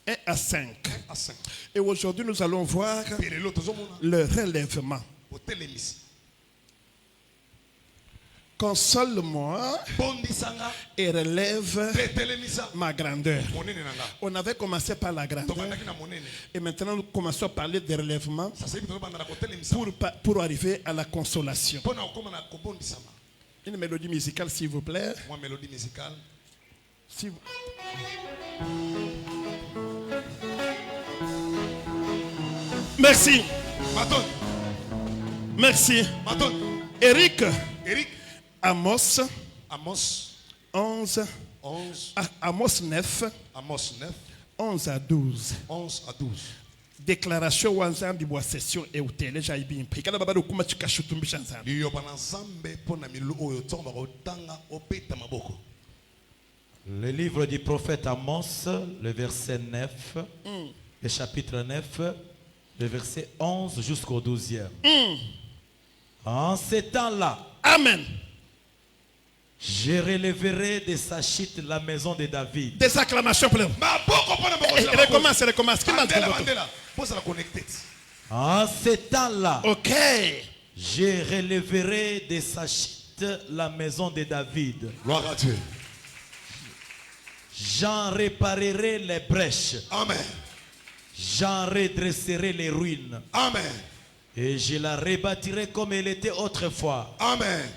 1 à 5. À 5. Et aujourd'hui, nous allons voir le relèvement. Console-moi et relève ma grandeur. On avait commencé par la grandeur. Et maintenant, nous commençons à parler de relèvement pour arriver à la consolation. Une mélodie musicale, s'il vous plaît. Moi, mélodie musicale. Si vous... Merci. Maton. Merci. Maton. Eric. Eric. Amos. Amos. 11. 11. Amos 9. Amos 9. 11 à 12. 11 à 12. Déclaration wanzambi bwa session et hôtel jaibi mpikala baba dokuma chikashutumbisha nzambi. Liyo banazambe pona milu oyo tomba otanga opeta maboko. Le livre du prophète Amos, le verset 9, le chapitre 9, le verset 11 jusqu'au 12e. En ces temps-là, Amen. Je relèverai de sa chute la maison de David. Des acclamations pour le. Recommence, recommence. Qui m'a dit? En ces temps-là, ok. Je relèverai de sa chute la maison de David. Gloire à Dieu. J'en réparerai les brèches. Amen. J'en redresserai les ruines. Amen. Et je la rebâtirai comme elle était autrefois. Amen.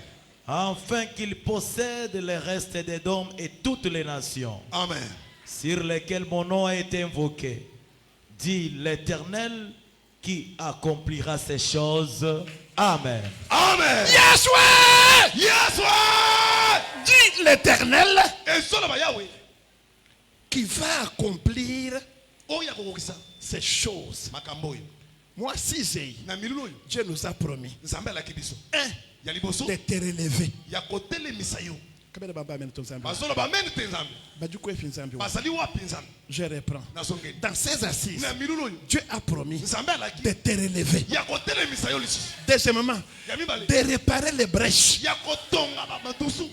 Afin qu'il possède les restes des dômes et toutes les nations. Amen. Sur lesquelles mon nom a été invoqué. Dit l'Éternel qui accomplira ces choses. Amen. Amen. Yes, ouais! Yes, ouais! Dit l'Éternel Et ça, là, Yahweh. qui va accomplir Oh, ya kokokisa. ces choses. Makambo yo. Moi, si j'ai, Na milulu yo. Dieu nous a promis. Nzambe la kibiso. Ya De liboso. te relever. Ya kotele misayo. Kabela baba amen to Nzambe. Bazolo ba men te nzambe. Badu ko efi Nzambe wa. Bazali wapi nzambe. Je reprends. Na songeni. Dans ces assises, Na milulu yo. Dieu a promis Nzambe la de ki. te relever. Ya kotele misayo lisu. Deuxièmement, Ya mibale. de réparer les brèches. Ya kotonga ba matusu.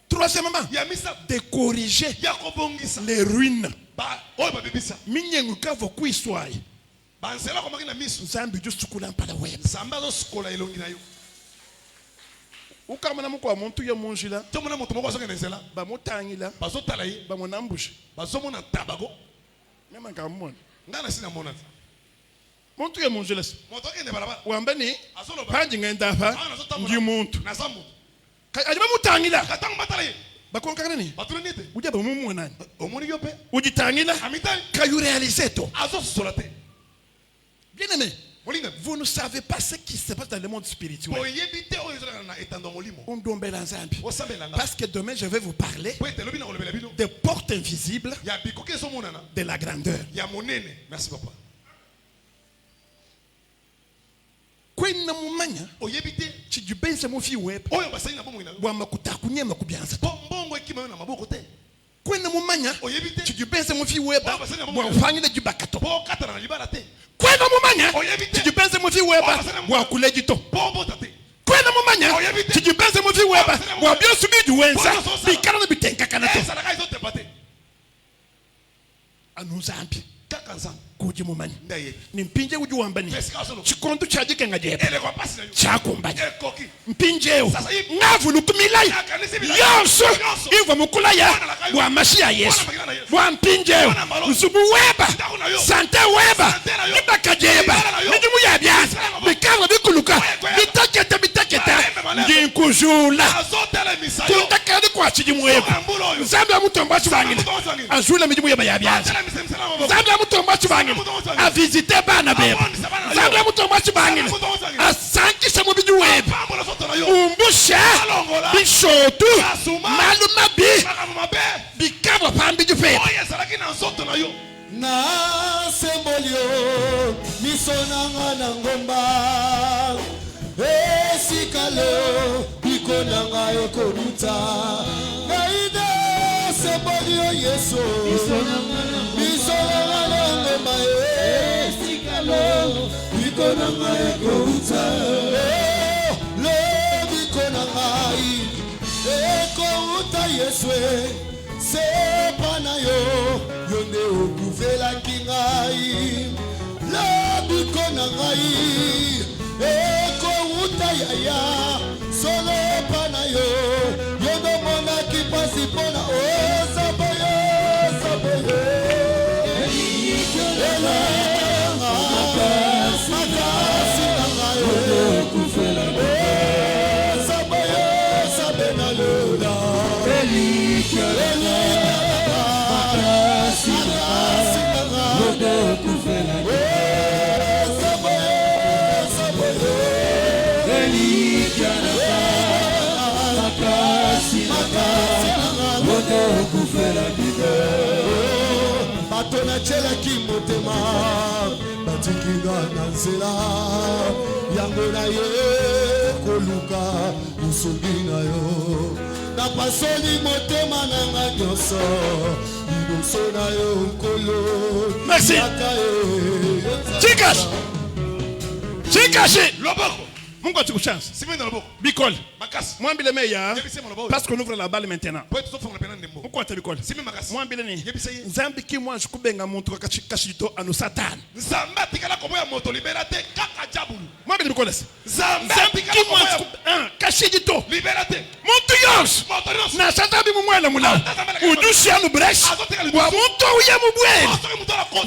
Troisièmement, Ya misa. de corriger Ya kobongisa. les ruines. Ba oyo ba bibisa. Minyenguka voku iswai. Ba nsela ko makina misu. Nzambe jo sukula mpala web. Nzambe zo skola elongi na yo. Ukamana muko wa muntu ya munjila. Tomona moto moko azonga nzela. Ba mutangila. Bazo tala ye. Ba monambushe. Bazo mona tabago. Mema ngamona. Ngana sina mona. Muntu ya munjila. Moto kende barabara. Wambani. Azolo ba. Panji ngenda pa. Ndi muntu. Na zamu. Ajima mutangila. Katang batala ye. Bakonka nani? Batule nite. Uja ba mumu nani? Omoni yo pe. Ujitangila. Amitai. Kayu réaliser to. Azo solate. Bien aimé. Molinga. Vous ne savez pas ce qui se passe dans le monde spirituel. Bo yebite oyo ezolaka na etando molimo. On dombela nzambi. Osambela nga. Parce que demain je vais vous parler Po etelobi na kolobela bino. des portes invisibles Ya bikoke so monana. de la grandeur. Ya monene. Merci papa. Kwena mumanya Oyebite. chijubense mufi web Oyo basali na bomo ina. bwa makutakunya makubyanza. Mbongo ekima yo na maboko te. Kwena mumanya Oyebite. chijubense mufi web Oyo basali na bwa bomo ina. ufanyile jubakato. Po kata na libala te. Kwena mumanya Oyebite. chijubense mufi web bwa kulejito. Po mbota te. Kwena mumanya Oyebite. chijubense mufi web bwa byosubi wenza bikana na bitenka kanato. Esa la kai zote bate. Anuzambi Kaka nzambe. kuji mumanya. Ndaye. Nimpinje uju wambani. Pesika solo. Chikondu chajike ngajepa. Ele kwa pasi na yo. Chakumbanya. Ekoki. Mpinjeo Sasa hivi. ngavu lukumilai yonso iva mukulaya bwa mashiya yesu bwa mpinjeo nsubu weba sante weba nibakajeba nidimu ya byasa bikanga bikuluka bitaketa ndinkuzula Azotele misayo. kuntakadi kwa chijimweko nzambe ya mutomba chibangile azula midimu ya byasa Azotele misayo. nzambe ya mutomba chibangile avisite bana beba nzambe ya mutomba chibangile asankisha mu bidi weba Pambo la soto na yo. umbusha bishotu malumabi Mabe. bikabwa pambi jufe Oye salaki na soto na yo. na sembolio misonanga na ngomba esika leo bikonanga ekoluta naide sembolio yeso misonanga na ngomba esika leo bikonanga ekoluta le bikonanga ekoluta yeswe sepa na yo yo nde okuvelaki ngai labiko na ngai ekowuta yaya solo epa na yo yo ndomonaki pasi mpona osaboye elenga makasi na ngai osaboye sabe na lola bato natyelaki motema batikinga na nzela yango na ye koluka mosungi na yo napasoli motema na nga nyonso liboso na yo nkolo. Merci. Chikashi Loboko. Mungu atukuchance Simenda loboko. bikole Makasi. mwambile meya Yebise mo loboko. parce qu'on ouvre la balle maintenant. Po eto fonga pena ndembo. Pourquoi tu bikole Simi makasi. mwambile ni Yebise ye. nzambi ki mwa kubenga muntu kashito anu satan Nzambe atikala komoya moto libera te kaka jabulu. mwambile bikole Nzambe nzambi atikala ki mwa komoya kashito libera te. muntu yonso na satabi mumwele mula udusia no brèche wa monto uye mubwe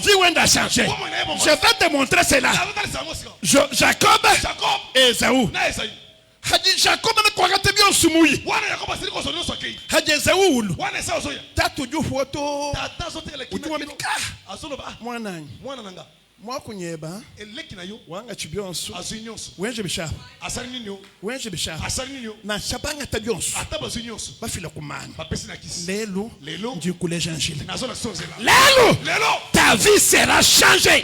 vie wenda changer je vais te montrer cela Jacob et Esaü Haji Jacob ne kwa te bien sumuyi Haji Esaü ulu tatu ju foto utuwa milika mwana nanga mwakunyeba wanga chibyonso wenje bishafa wenje bishafa na shabanga tabyonso bafila kumana lelo njikule janjile lelo ta vie sera changée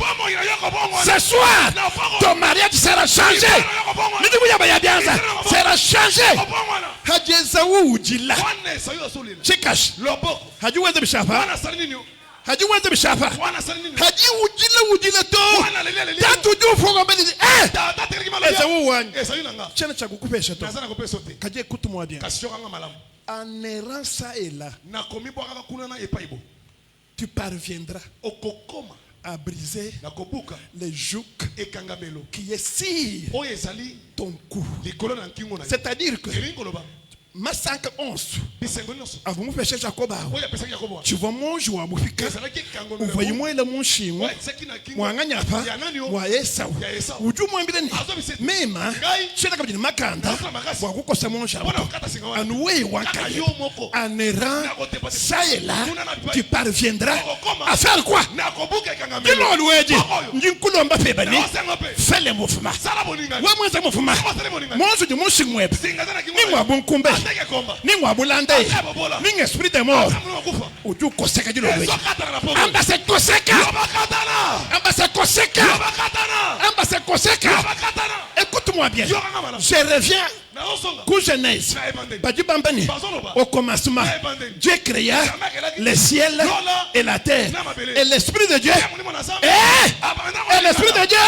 ce soir ton mariage sera changé sera changé Haji Esaü ujila chikash haji wenje bishafa Haji wende bishafa. Haji ujile to. Tatu jufu ngambeni. Esaü wanyi. Chena cha kukupesha to. Kaje kutu mwa bien. En errant ça et là. Tu parviendras à briser les jougs qui est ton cou. C'est-à-dire que Massacre 11. Avant de faire Jacob, tu vois mon joie, mon fika. Vous voyez moi le mon chien, moi nganya pa, moi Esau. Ou du moins bien. Même, tu n'as pas dit makanda. Moi vous connaissez mon jardin. Anoué waka. En errant, ça et là, tu parviendras à faire quoi? Dis-le loué dit. N'importe fait bani. Fais les mouvements. Ouais moi c'est mouvement. Moi je dis mon chien web. Ni moi bon combat. Ni mwa bulande ni esprit de mort oju koseka dilo we amba se koseka écoute-moi bien je reviens pour Genèse au commencement Dieu créa le ciel et la terre et l'esprit de Dieu et l'esprit de Dieu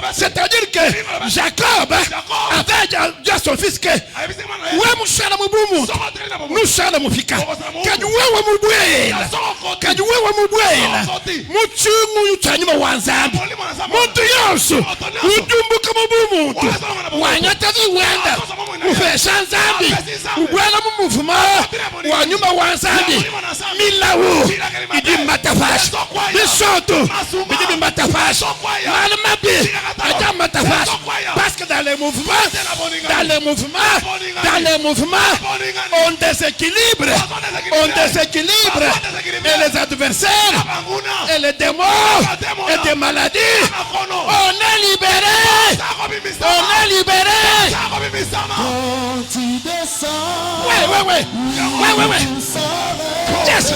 c'est-à-dire que Jacob avait déjà son fils que ouais mon cher Mubumu nous cher Mufika kajuwe mubwela muchungu yutanyuma wanzambi muntu yonso udumbuka mubumu wanyatavi wenda ufesha nzambi ubwela mumuvuma wanyuma wanzambi milawu idi matafash bisoto idi matafash malamabi aja matafash parce que dans les mouvements on déséquilibre et les adversaires et les démons et des maladies on est libéré quand tu descends ouais yes.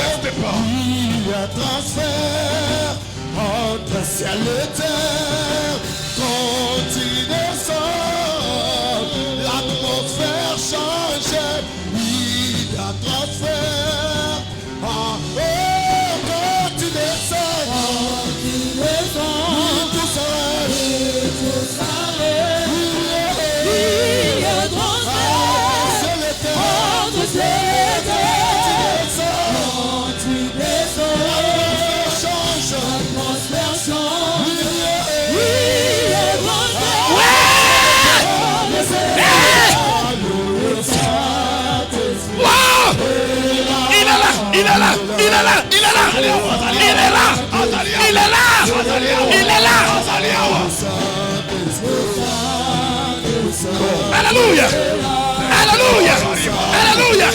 Il y a transfert entre ciel et terre quand tu descends l'atmosphère change il y a transfert quand tu descends tout s'arrête il y a transfert entre ciel et terre quand tu descends l'atmosphère change il y a Alléluia.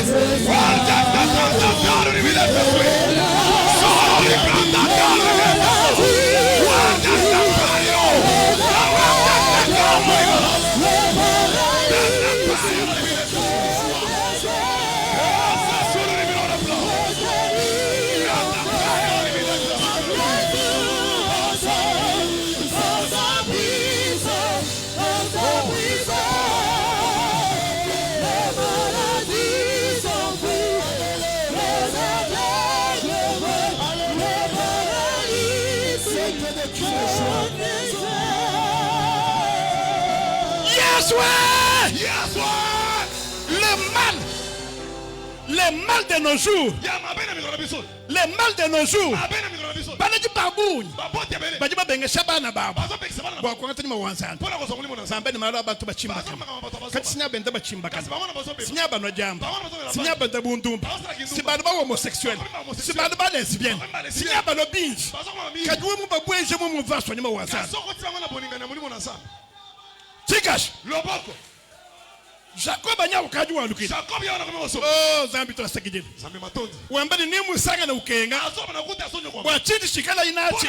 Le mal de nos jours, Le mal de nos jours. Banaji babuni. Bajiba benga shabana baba. Bwa kwangata ni mawanzana. Zambe ni malo abantu bachimba. Kati sinya benda bachimba. Sinya bano jamba. Sinya benda bundumba. Sibano ba homosexuel. Sibano ba lesbienne. Sinya bano binge. Kadwe mu babwenje mu mvaso ni mawanzana. Tikash. Loboko. Jacob anya ukaji wa lukini. Jacob yana kama waso. Oh, zambi to asakijini. Zambi matondi. Wambani ni musanga na ukenga. Azoba na kuta sonyo kwa. Wa chiti shikala inachi.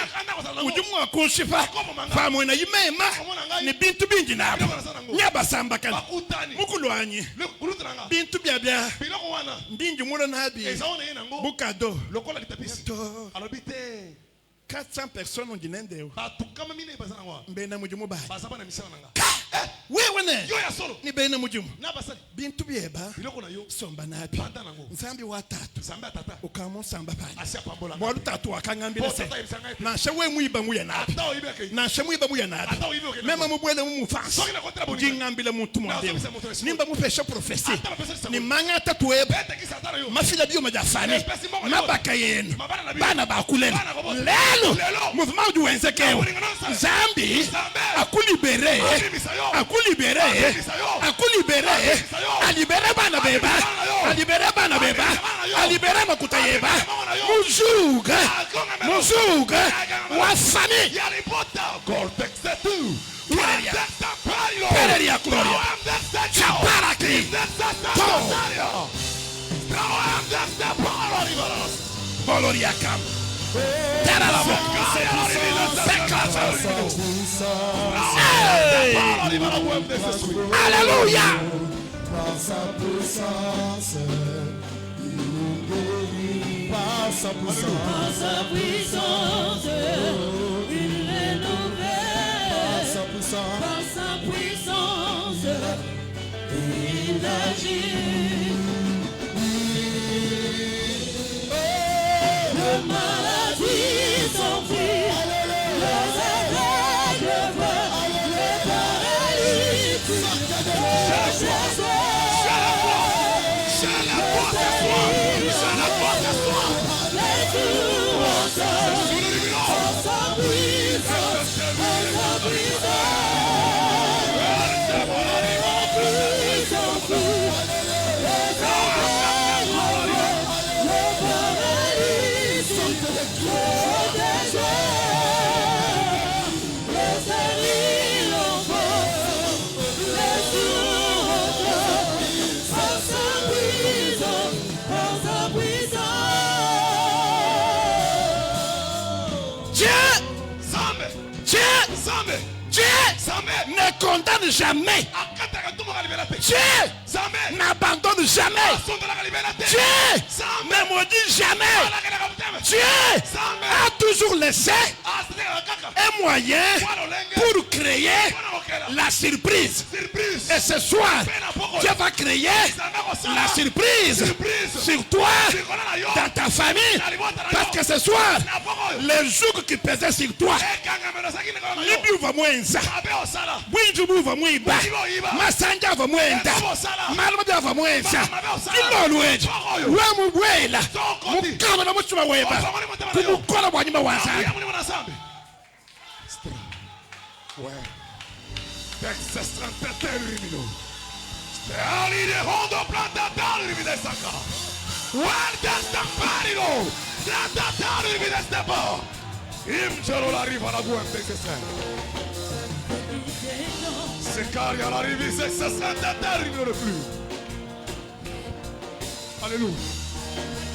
Ujumu wa kushifa. Famu na yimema. Ni bintu bingi na hapo. Nyaba samba kana. Mukulwanyi. Bintu bia. Biloko wana. Mbingi mulo na habi. Ezaona yena ngo. Bukado. Lokola litapisi. Alobite. 400 personnes ont dit n'endeo. Batukama mine bazana wa. Mbena mujumu ba. Bazaba na misana nga. Wewe ne yo ya solo ni bene mujumu na basali bintu bieba biloko na yo somba napi panda nango nzambi wa tatu samba tata ukamo samba pale asia pambola mo tatu akangambira se na shewe muiba muya napi na shewe muiba muya napi mema mubwele mu mfanso jingambile muntu mwande nimba mupesha profesi ni manga tatu eba mafila bio majafani mabaka yenu bana bakulena lelo mouvement du wenzekeo nzambi akulibere akulibere alibere bana beba alibere makuta yeba muzuga wa fami Pereria Gloria Chaparaki Gloria Cam Alléluia. Par sa puissance, il nous guérit. Par sa puissance, il est nouvelle. Par sa puissance, il agit. Le maladie s'enfuit. Ne condamne jamais. Dieu n'abandonne jamais. Dieu ne maudit jamais. Dieu a toujours laissé un moyen pour créer la surprise. Et ce soir, Dieu va créer la surprise sur toi, dans ta famille. Parce que ce soir, les jours qui pesaient sur toi, Libiou va mwenza, Winjubu va mwiba, Masanja va mwenda, Malmada va mwenza, Kilolweji, Wamubwela, Mukama na Muchuma weba, Kumukona wanyima wanza. Texas Trantatermino. Steali de Hondo Plantatari de Saka. Guarda Stamparino. Trantatari de Stepo. Imchero la riva la guante che sei. Secaria la riva se Trantatermino non più. Alleluia.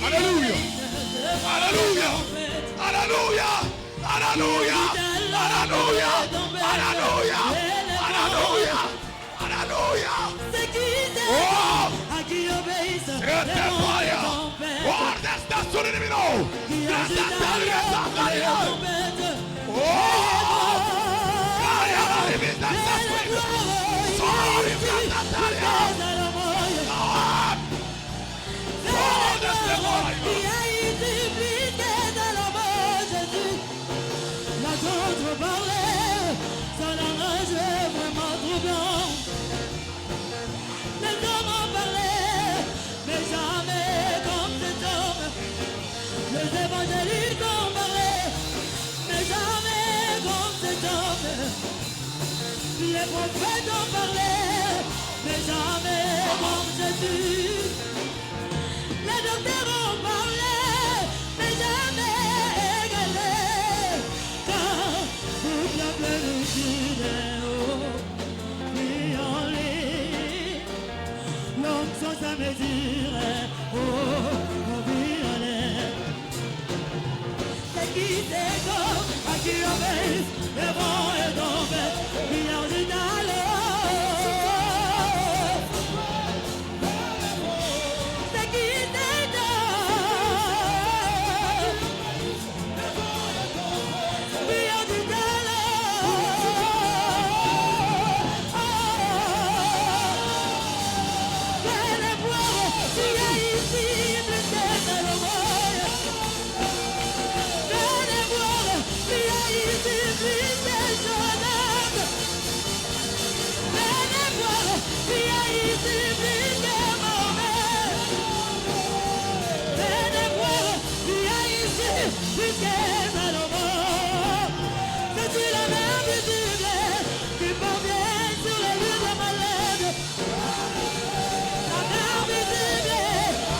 Alleluia. Alleluia. Alleluia. Alleluia. Alleluia. Alleluia. Alleluia. Alleluia. Oh! Siete paia. Guarda sta sul nemico. Oh! Caria la rivista sta qui. Sono rivistataria. Oh, queste paia. Ça l'arrangeait vraiment trop bien. Les hommes en parlaient, mais jamais comme cet homme. Les Les prophètes ont parlé, mais jamais comme Jésus. Les docteurs ont parlé, mais jamais égalé. Car toute la plénitude est haut, vit en lui. L'homme sans sa mesure est haut, vit en l'air. C'est qui c'est comme à qui obéit, le vent est tombé, vient du talent. C'est qui c'est comme, vient du talent. Venez voir, tu es ici, plus que Salomon. Venez voir, tu es ici, plus que Jonathan. Venez voir, tu es ici, plus que Mohamed. Venez voir, tu es ici, plus que Salomon. C'est-tu la mer visible qui parvient sur les lieux des malades? La mer visible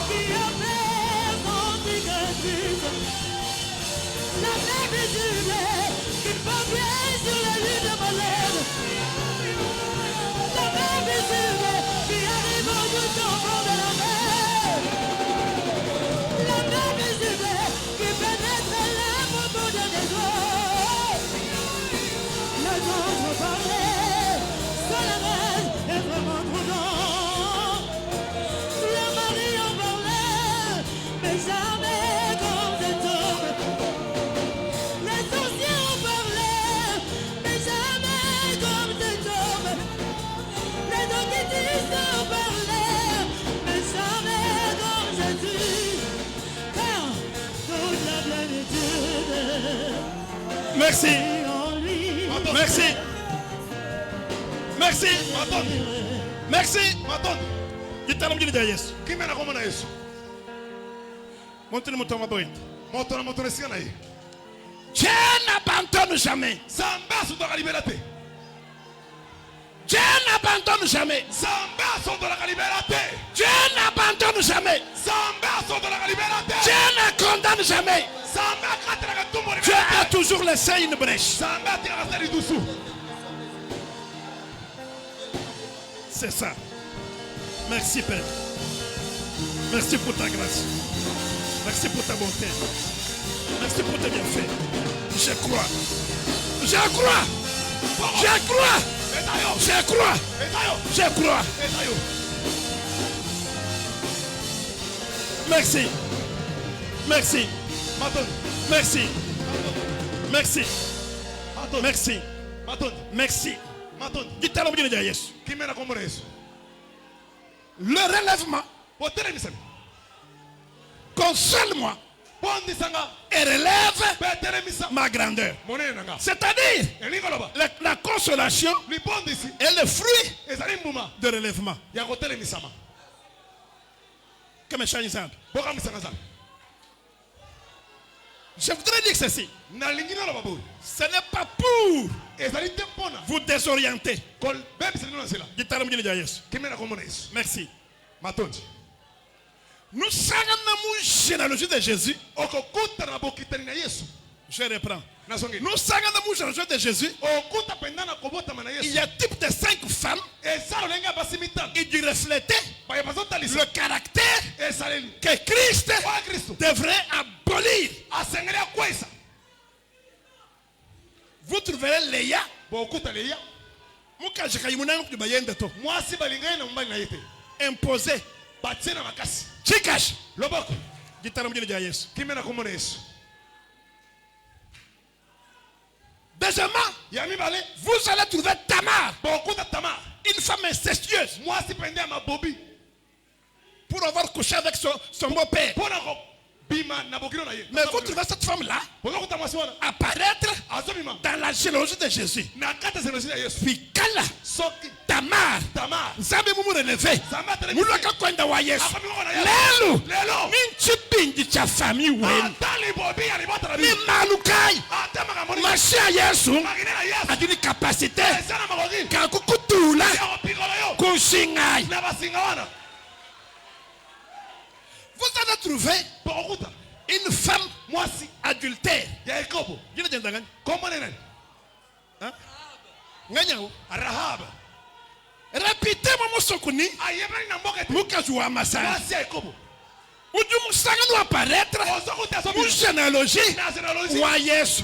qui opère son cicatrice. La mer visible qui parvient sur les lieux des malades. La mer visible qui arrive au bout du fond de la mer. La mer visible qui pénètre les propos de des oies. Les anges parlaient, solennels et vraiment prudents. Les maris ont parlé, mais jamais comme cet homme. Les sorciers ont parlé, mais jamais comme cet homme. Les doguetistes ont parlé, mais jamais comme Jésus. Car toute la plénitude Merci. est en lui. Merci. Merci. Merci. Gitana mjini ja Yesu. Kimena kwa mwana Yesu. Monte ni mtu maboy. Moto na moto nesikana hii. Dieu n'abandonne jamais. Samba sont dans la liberté. Dieu n'abandonne jamais. Samba sont dans la liberté. Dieu n'abandonne jamais. Samba sont dans la liberté. Dieu ne condamne jamais. Samba katera katumbo Dieu a toujours laissé une brèche. Samba tira kasari dusu. C'est ça. Merci Père. Merci pour ta grâce. Merci pour ta bonté. Merci pour tes bienfaits. Je crois. Je crois. Je crois. Je crois. Je crois. Merci. Merci. Merci. Merci. Merci. Merci. Gitana mjini ja Yesu. Kimena kwa mwana Yesu. Le relèvement, Potere misami. console-moi Bondi sanga. et relève Petere misa. ma grandeur. Monene nanga. C'est-à-dire, Elingoloba. la consolation Li bondi si. est le fruit Ezali mbuma. de relèvement. Ya kotele misama. Comme je disais, Boka misanga za. je voudrais dire ceci. Na lingina loba boy. Ce n'est pas pour Ezali tempona. vous désorienter. Kol bebi sinu na sila. Gitana mjini ja Yesu. Kimena kwa mwana Yesu. Merci. Matondi. Nous savons la généalogie de Jésus. Okokuta na bokitani na Yesu. Je reprends. Nasonge. Nous savons la généalogie de Jésus. Okuta pendana kobota mana Il Yesu. y a type de 5 femmes. Esalo lenga basimitan. Il dit refléter Baya bazota lisa. le caractère Esaleli. que Christ Kwa Kristo. devrait abolir. Asengelea kwesa. Vous trouverez Léa. Bokuta leya. Mukajika yimunangu kubayende to. Mwasi balingana na mbali na yete. Imposé. Batsena makasi. Chikash. Loboko. Gitana mjini ja Yesu. Kimena kwa mwana Yesu. Deuxièmement, Ya mibale. vous allez trouver Tamar, Bokuta Tamar. une femme incestueuse, Mwasi pendea mabobi. pour avoir couché avec son beau-père. Pona ko bima na bokino na ye. Mais vous trouvez cette femme-là Bokuta mwasi wana. apparaître Azobima. dans la généalogie de Jésus. Na kata zenosi na Yesu. Puis Kala, Soki Tamar, Tamar. Nzambe mumu relevé. Zamba tele. Mulaka kwenda wa Yesu. Akamiko na Yesu. Lelo, Lelo. minchipindi cha famille wenu. Atali bobi alibota na Ni bibi. malukai. Atama kamoni. Machia Yesu a une capacité kakukutula kushingai. Vous allez trouver une femme adultère. Rahab. Répétez-moi mon sokuni. Mukazua Masana. Où tu me apparaître une généalogie wa Yesu.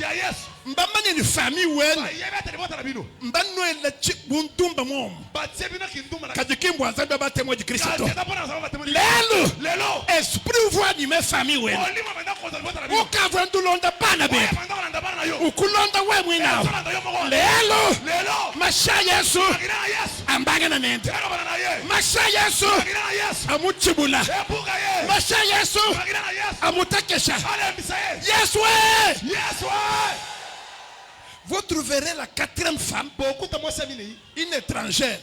Mbamani une famille ouene. Mbano ele buntumba mom. Kadikimbo azaba ba témoin de Christ. Lelo esprit voit animer famille ouene. Ukavwa ndulonda bana be. Ukulonda we mwina. Lelo masha Yesu ambanga na nende. Masha Yesu amuchibula. Masha Yesu amutakesha. Yesu vous trouverez la quatrième femme, une étrangère,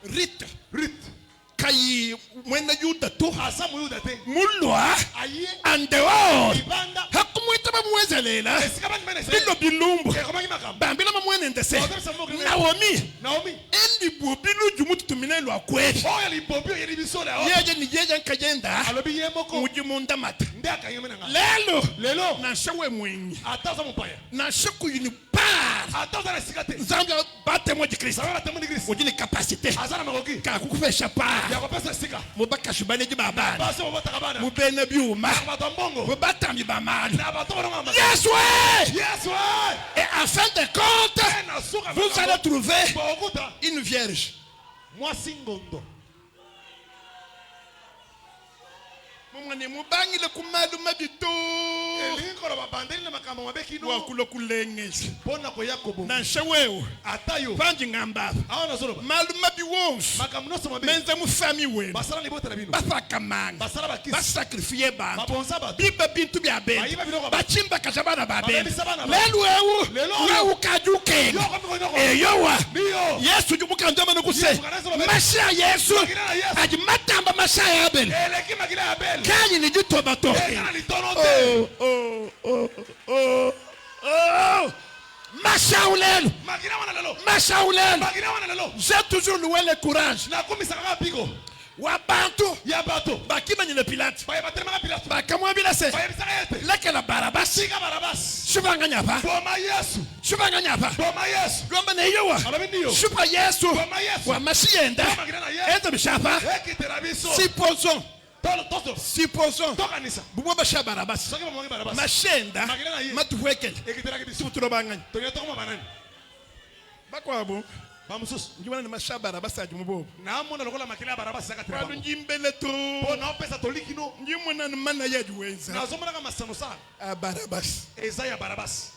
Rite. Kayi mwenda yuda tu mulwa en dehors hakumwita bamwezelela bino bilumbu bambila bamwene ndese Naomi endi bobilu jumutu tuminelo akweli yeje ni yeje nkagenda mujimunda mata lelo na shawe mwenye na shaku yuni par zambia batemo de Christ ujini capacité kakukufesha par mubaka shubane di baba mubene biuma mubatambi bamani yes ouais et en fin de compte vous allez trouver une vierge mumane mubangi le kumalu mabito wa kulokulengezi na shaweo panji ngamba malu mabiwons menza mu family we basakamanga basakrifie ba biba bintu bya be bachimba kajabana babe lelo kajuke eyowa Yesu jumukandama nokuse masha Yesu ajimatamba masha ya Abel kanyi ni jitobato Machaoulel. J'ai toujours loué le courage. Wabantu bakima ni le Pilate bakamwa bilase leke la Barabas shubanganya pa gomba ne yowa shupa Yesu wa mashienda eza bishapa supposons bumo basha Barabas mashenda matuwekele tutulobanganya bakwabo bamusus njibana masha Barabas ajimubo naamona lokola makila Barabas zakatira kwa njimbele to bona pesa tolikino njimona mana yajuwenza nazomona kama sanosa Barabas ezaya Barabas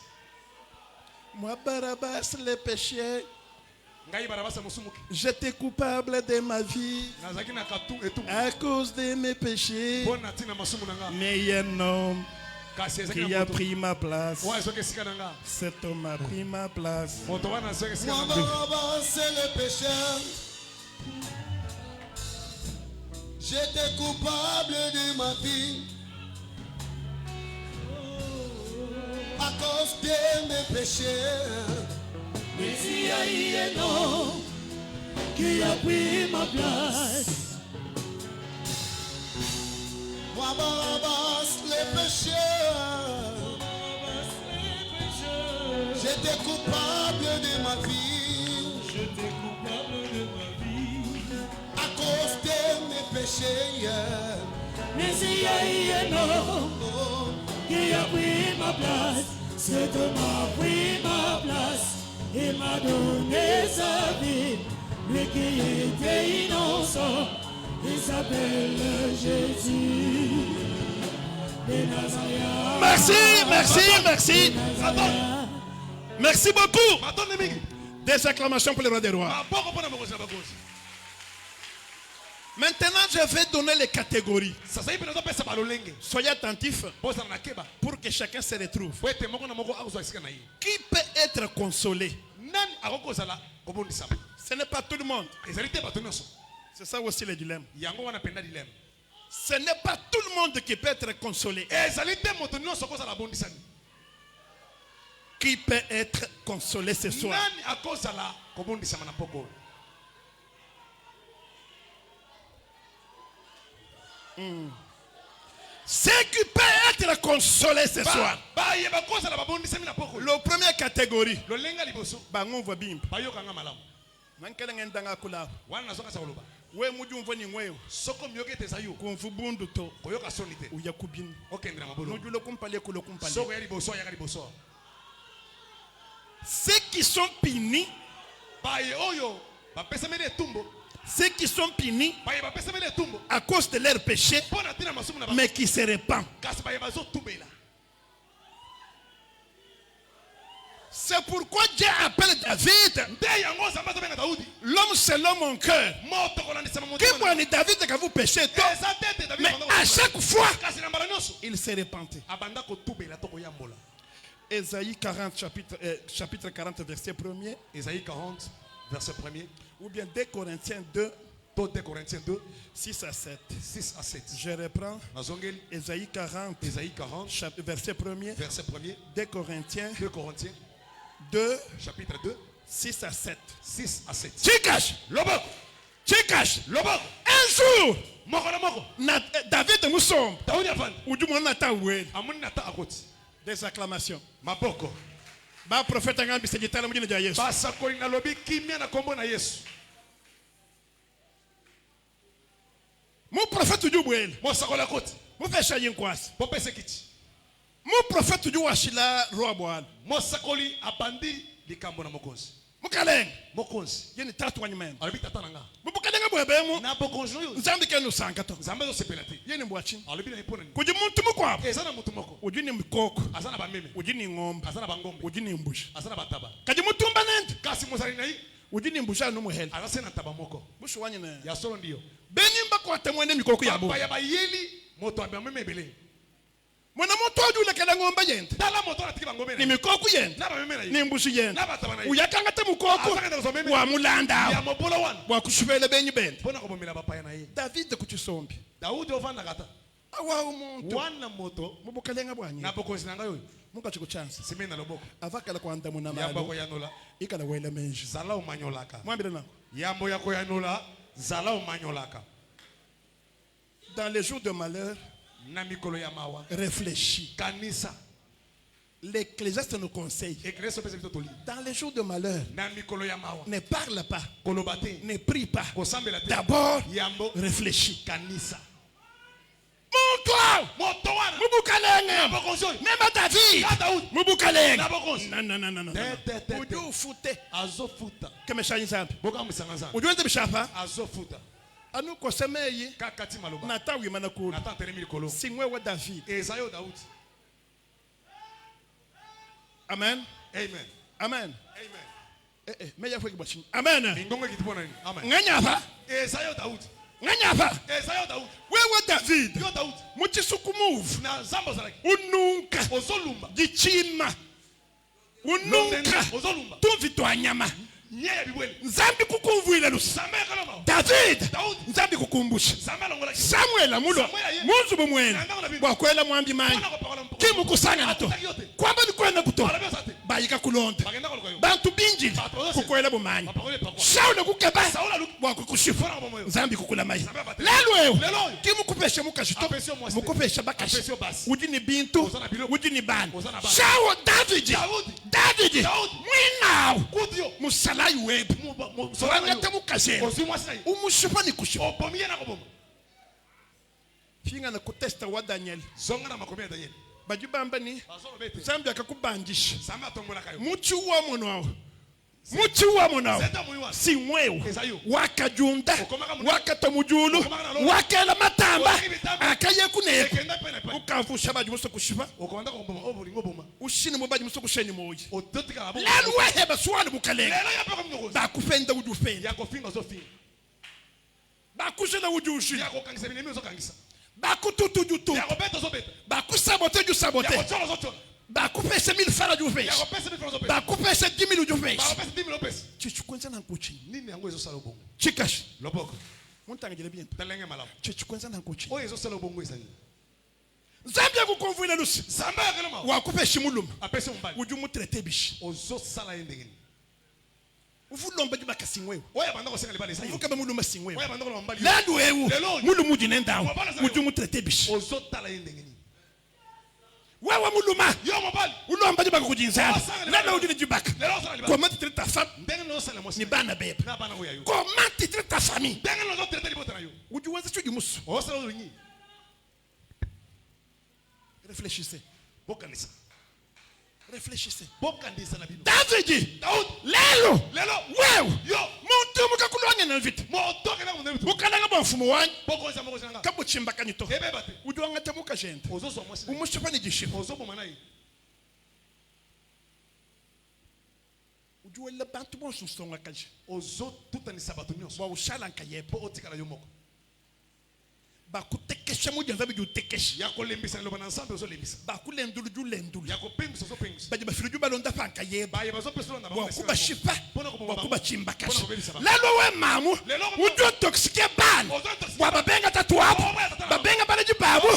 moi Barabas le péché j'étais coupable de ma vie à cause de mes péchés, mais il y a un homme qui a pris ma place. Cet homme a pris ma place. Moi, Barabas, c'est le pécheur. J'étais coupable de ma vie à cause de mes péchés. Mais il y a un homme qui a pris ma place. Moi, Barabas, les pécheurs. J'étais coupable de ma vie. À cause de mes péchés. Mais il y a un homme qui a pris ma place. Cet homme a pris ma place. Il m'a donné sa vie, lui qui était innocent, il s'appelle Jésus de Nazareth. Merci. Merci beaucoup. Des acclamations pour le roi des rois. Maintenant, je vais donner les catégories. Soyez attentifs pour que chacun se retrouve. Qui peut être consolé? Ce n'est pas tout le monde. C'est ça aussi le dilemme. Ce n'est pas tout le monde qui peut être consolé. Qui peut être consolé ce soir? Nani akozala kobondisa na poko. Ceux qui peuvent être consolés ce soir. Ba yeba kozala babondisa na poko. La première catégorie. Lo lenga liboso. Bango va bimba. Bayoka nga malamu. Mankela ngendanga kula. Wana nazoka sa koloba. We muju mvoni ngweo. Soko myoke te sayo. Kumfubundu to. Koyoka sonite. Uya kubini. Okendra mabolo. Nuju lo kumpale kulo kumpale. Soko ya liboso ya liboso. Ceux qui sont punis. Baye oyo. Ba pesa mele tumbo. Ceux qui sont punis Baye ba pesa mele tumbo. à cause de leurs péchés, Pona tina masumu na ba. mais qui se répandent. Kasi baye bazo tumbela. C'est pourquoi Dieu appelle David l'homme selon mon cœur. Qui moi ni David que vous péchez toi, mais à chaque fois il s'est repenti. Ésaïe 40 chapitre 40 verset 1er. Ésaïe 40 verset 1er. Ou bien 2 Corinthiens 2. 2 Corinthiens 2 6 à 7. 6 à 7. Je reprends. Ésaïe 40 verset 1er. Verset 1er. 2 Corinthiens 2 chapitre 2 6 à 7. 6 à 7. Chikash Lobok. Chikash Lobok. Un jour David Moussom. Ou du monde des acclamations. Maboko. Ba prophète ngambi se gitala mujini ja Yesu. Basa koli na lobi kimia na kombo na Yesu. Mon prophète du bwel. Mo sakola koti. Mo fesha yinkwasi. Popese kiti. Mon prophète du washila roi bwal. Mo sakoli abandi likambo na mokonzi. Mukaleng. Mokonzi. Yeni tatu wanyimene. Albi tata nga. Mubukalenga bwebemu. Na bokonzi yo. Nzambi kenu sangato. Nzambe zo sepelati. Yeni mbwachi. Albi na ipona ni. Kuji muntu mukwa. Ezana mutu moko. Ujini mkoko. Azana ba meme. Ujini ngombe. Azana ba ngombe. Ujini mbushi. Azana ba taba. Kaji mutumba nende. Kasi muzali na yi. Ujini mbusha no muhel. Azase na taba moko. Bushu wanyine. Ya solo ndiyo. Benimba kwa temwene mikoko ya bo. Ba ya ba yeli moto aba meme bele. Mwana moto ajule kala ngomba yende. Dala moto na tiki ba ngombe. Ni mikoko yende. Na ba meme na yi. Ni mbushi yende. Na ba taba na yi. Uyakanga te mukoko. Wa mulanda. Ya mobola wana. Wa kushubele benyi bende. Pona ko bomela ba pa na yi. David kuchisombi. Daudi ovanda kata. Awa umuntu. Wana moto. Mubukalenga bwanyi. Na bokonzi nanga yo. Muka chikuchansi. Simena loboko. Avakala kwa ndamu na Yamba ko malo. yanola. Ikala wele menji. Zala umanyolaka. Mwambile nako. Yambo yako yanola. Zala umanyolaka. Dans les jours de malheur, Na mikolo ya mawa. réfléchis. Kanisa. L'Ecclésiaste nous conseille. Ekreso pese bitotoli. Dans les jours de malheur, Na mikolo ya mawa. ne parle pas, Kolobate. ne prie pas. Kosambela te. D'abord, Yambo. réfléchis. Kanisa. Montre Moto wana. Mubukalenge. Bokonzi. Même David. Ya Daudi. Mubukalenge. Na bokonzi. Non. Te. Uju ufute. Azofuta. Kama shanyi zambi. Boka musangazana. Ujuenze bishapa. Azofuta. Anu kosemeyi. Kakati maloba. Natawi manakulu. Natan teremi likolo. Singwe wa David. Ezayo Daudi. Amen. Amen. Amen. Amen. Meya fwe kibwachini. Amen. Ingongo kitipona ni. Amen. Nganyapa. Ezayo Daudi. Nganyapa. Ezayo Daudi. Wewe David. Yo Daudi. Muchisukumuvu. Na zambo zalaki. Ununka. Ozolumba. Gichima. Ununka. Ozolumba. Tumvi twa nyama. Nyaya bibwele. Nzambi kukumvuila lusa. Zambe kaloma. David. Daudi. Nzambi kukumbusha. Zambe longola. Samuel amulo. Munzu bumwele. Bwakwela mwambi manyi. Kimu kusanga nato. Kwamba ni kwenda kuto. Bayika kulonda. Bantu binji. Kukwela bumanyi. Shaule kukeba. Bwakukushifu. Nzambi kukula mayi. Lelo. Kimu kupesha mukashito. Mukupesha bakashi. Ujini bintu. Ujini bani. Shawo David. David. Mwinao. Musalayi webu. Sorangata mukashena. Umushifa ni kushifa. Finga na kutesta wa Daniel. Zonga na makomea Daniel. Bajibamba ni. Zambi akakubanjisha. Zamba tongola kayo. Muchi wa mwanao. Muchi wa mwanao. Si mweo. Wakajunda. Wakatamujulu. Wakela matamba. Akaye kuneko. Ukavusha baji muso kushifa. Okomanda ko boma obulingo boma. Ushini mubaji muso kusheni moji. Ototika abo. Lelu waheba swali bukalenga. Lela ya peko mnyogo. Bakufenda ujufenda. Yako finga zo finga. Bakushela ujushi. Yako kangisa binemi zo kangisa. Bakututu jutu. Yako beto zo beto. Bakusabote ju sabote. Yako cholo zo cholo. Bakupese 1000 fara ju fes. Yako pese bifro zo beto. Bakupese 10,000 ju fes. Yako pese 10,000 pese. Chichukwenza na nkuchi. Nini yango ezo sala bongo? Zambia kukonvuila lusi. Zambia kelema. Wakupe shimuluma. Apese mbali. Ujumu traité bishi. Ozo sala yendengeni. Uvulomba juba kasingwewe. Oya bandako senga libali sayo. Uvuka muluma singwewe. Oya bandako mbali. Landu wewe. Mulumu jinenda. Ujumu traité bishi. Ozo tala yendengeni. Wewe muluma. Yo mbali. Ulomba juba kujinzana. Lala ujini jubaka. Comment tu traites ta femme? Ndenga no sala mosi. Ni bana bebe. Na bana oya yo. Comment tu traites ta famille? Ndenga no traiter libota na yo. Ujuweza chuji musu. Osala ulingi. Réfléchissez. Bokanisa. Réfléchissez. Bokanisa na bino. David. Daud. Lelo. Wewe. Yo. Muntu mukakulwanya na vita. Motoke na mwenetu. Ukalanga ba mfumo wanyu. Boko za moko zanga. Kabo chimba kanito. Ebe bate. Ujuanga tamuka gente. Ozo so mosi. Umushipa ni jishipa. Ozo bo manai. Ujuwela bantu bonsu songa kaje. Ozo tuta ni sabato nyonso. Wa ushala nkayebo. Po otikala yo moko. Bakutekesha mujanza biju tekeshi. Ya kolembisa lo bana ensemble ozo lembisa. Bakulendulu julendulu. Ya kopengisa ozo pengisa. Baje bafiruju balonda panka yeba. Baye bazo peso na ba. Wakuba shipa. Wakuba chimba kashi. Lelo Lelo we mamu. Ujo toksike ban. Wababenga tatu hapo. Babenga bale jibabu.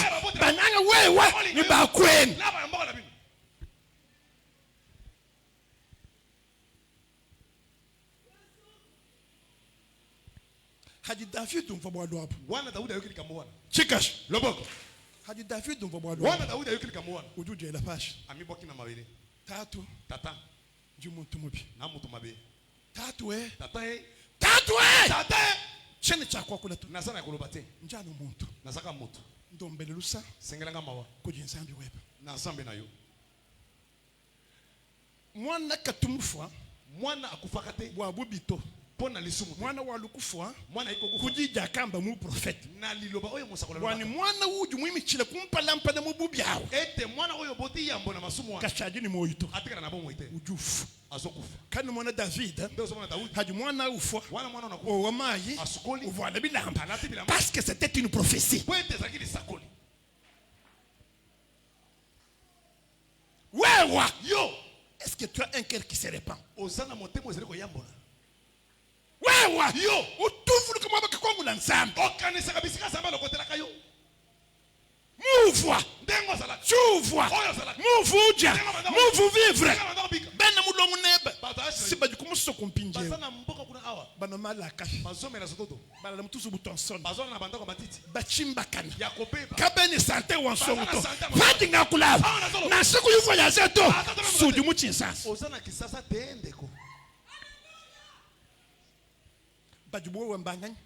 Bananga wewe ni bakweni. Na ba mboka na bino. Haji David umfabo wadwapo. Wana Daudi ayokili kamuwana. Chikash. Loboko. Haji David umfabo wadwapo. Wana Daudi ayokili kamuwana. Ujuje la pashi. Amiboki na mabele. Tatu. Tata. Jumuntu mubi. Na mutu mabe. Tatu we. Tata e. Tatu we. Tata e. Chene chakwa kula tu. Nasana yakolobate. Njano muntu. Nasaka mutu. Ndombele lusa. Sengelanga mawa. Kujinsambi weba. Na nsambe na yo. Mwana katumufwa. Mwana akufakate. Wabubito. Pona lisumu. Mwana walukufwa. Mwana iko kufa. Kujija kamba mu prophet. Na liloba oyo musakola. Wani mwana uju mwimi chile kumpa lampa na mububi hao. Ete mwana oyo boti yambo na masumu wa. Kashaji ni moito. Atika na bomo ite. Ujufu. Azokufa. Kani mwana David. Ndio soma na Daudi. Haji mwana ufwa. Mwana unakufa. O wamayi. Asukoli. Uvoile bilamba. Anati bilamba. Parce que c'était une prophétie. Kwete zakili sakoli. Wewa. Yo. Est-ce que tu as un cœur qui se répand? Ozana motemo ezeli koyambola. Wewa. Yo. Utuvulu kama baka kwangu na nsambi. Okanisa kabisika samba lokotelaka yo. Mouvwa. Ndengo zala. Chuvwa. Oyo zala. Mouvuja. Mouvu vivre. Ndengo bika. Bena mulomu nebe. Batashi. Si bajikumu kumpinje. Bazana mboka kuna awa. Bana malaka. Bazome na sototo. Bana la mutusu butonson. Bazona na bandako matiti. Bachimba kana. Ya kobeba. Kabeni sante wansongoto. Bazana Fadi nga kulava. Na siku yuko ya zeto. Suju muchinsasa. Ozana kisasa teendeko. Bajubuwe wambangani.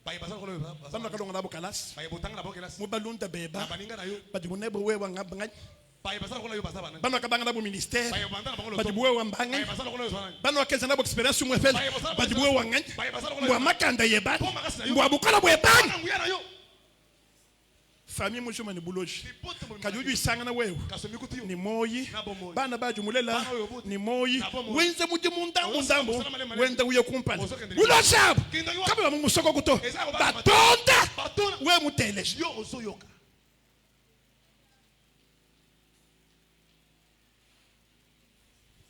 Baye bazana kolo bazana. Bana kadonga nabo kalas. Baye botanga na bokelas. Mubalunda beba. Na baninga na yo. Bajibunebe we wangabangani. Baye bazana kolo yo bazana. Bana kabanga nabo ministère. Baye bandana bakolo. Bajubuwe wambangani. Baye bazana kolo yo bazana. Bana wakeza nabo experience mwefele. Bajubuwe wangani. Baye bazana kolo. Mwa makanda yebani. Poma kasi na yo. Mwa bukala bwebani. Bana nguya na yo. Famille mujuma ni buloji. Lipote mo. Kajuju isanga na wewe. Kasomi kutiyo. Ni moyi. Nabo moyi. Bana bajumulela. Bana oyo buti. Ni moyi. Nabo moyi. Wenze muje mundambo ndambo. Osala male male. Wenda uye kumpana. Osokende ni. Ulosabu. Kinda yo. Kama mu musoko kuto. Eza ko bana Batonda. Batona. We muteleje. Yo ozoyoka.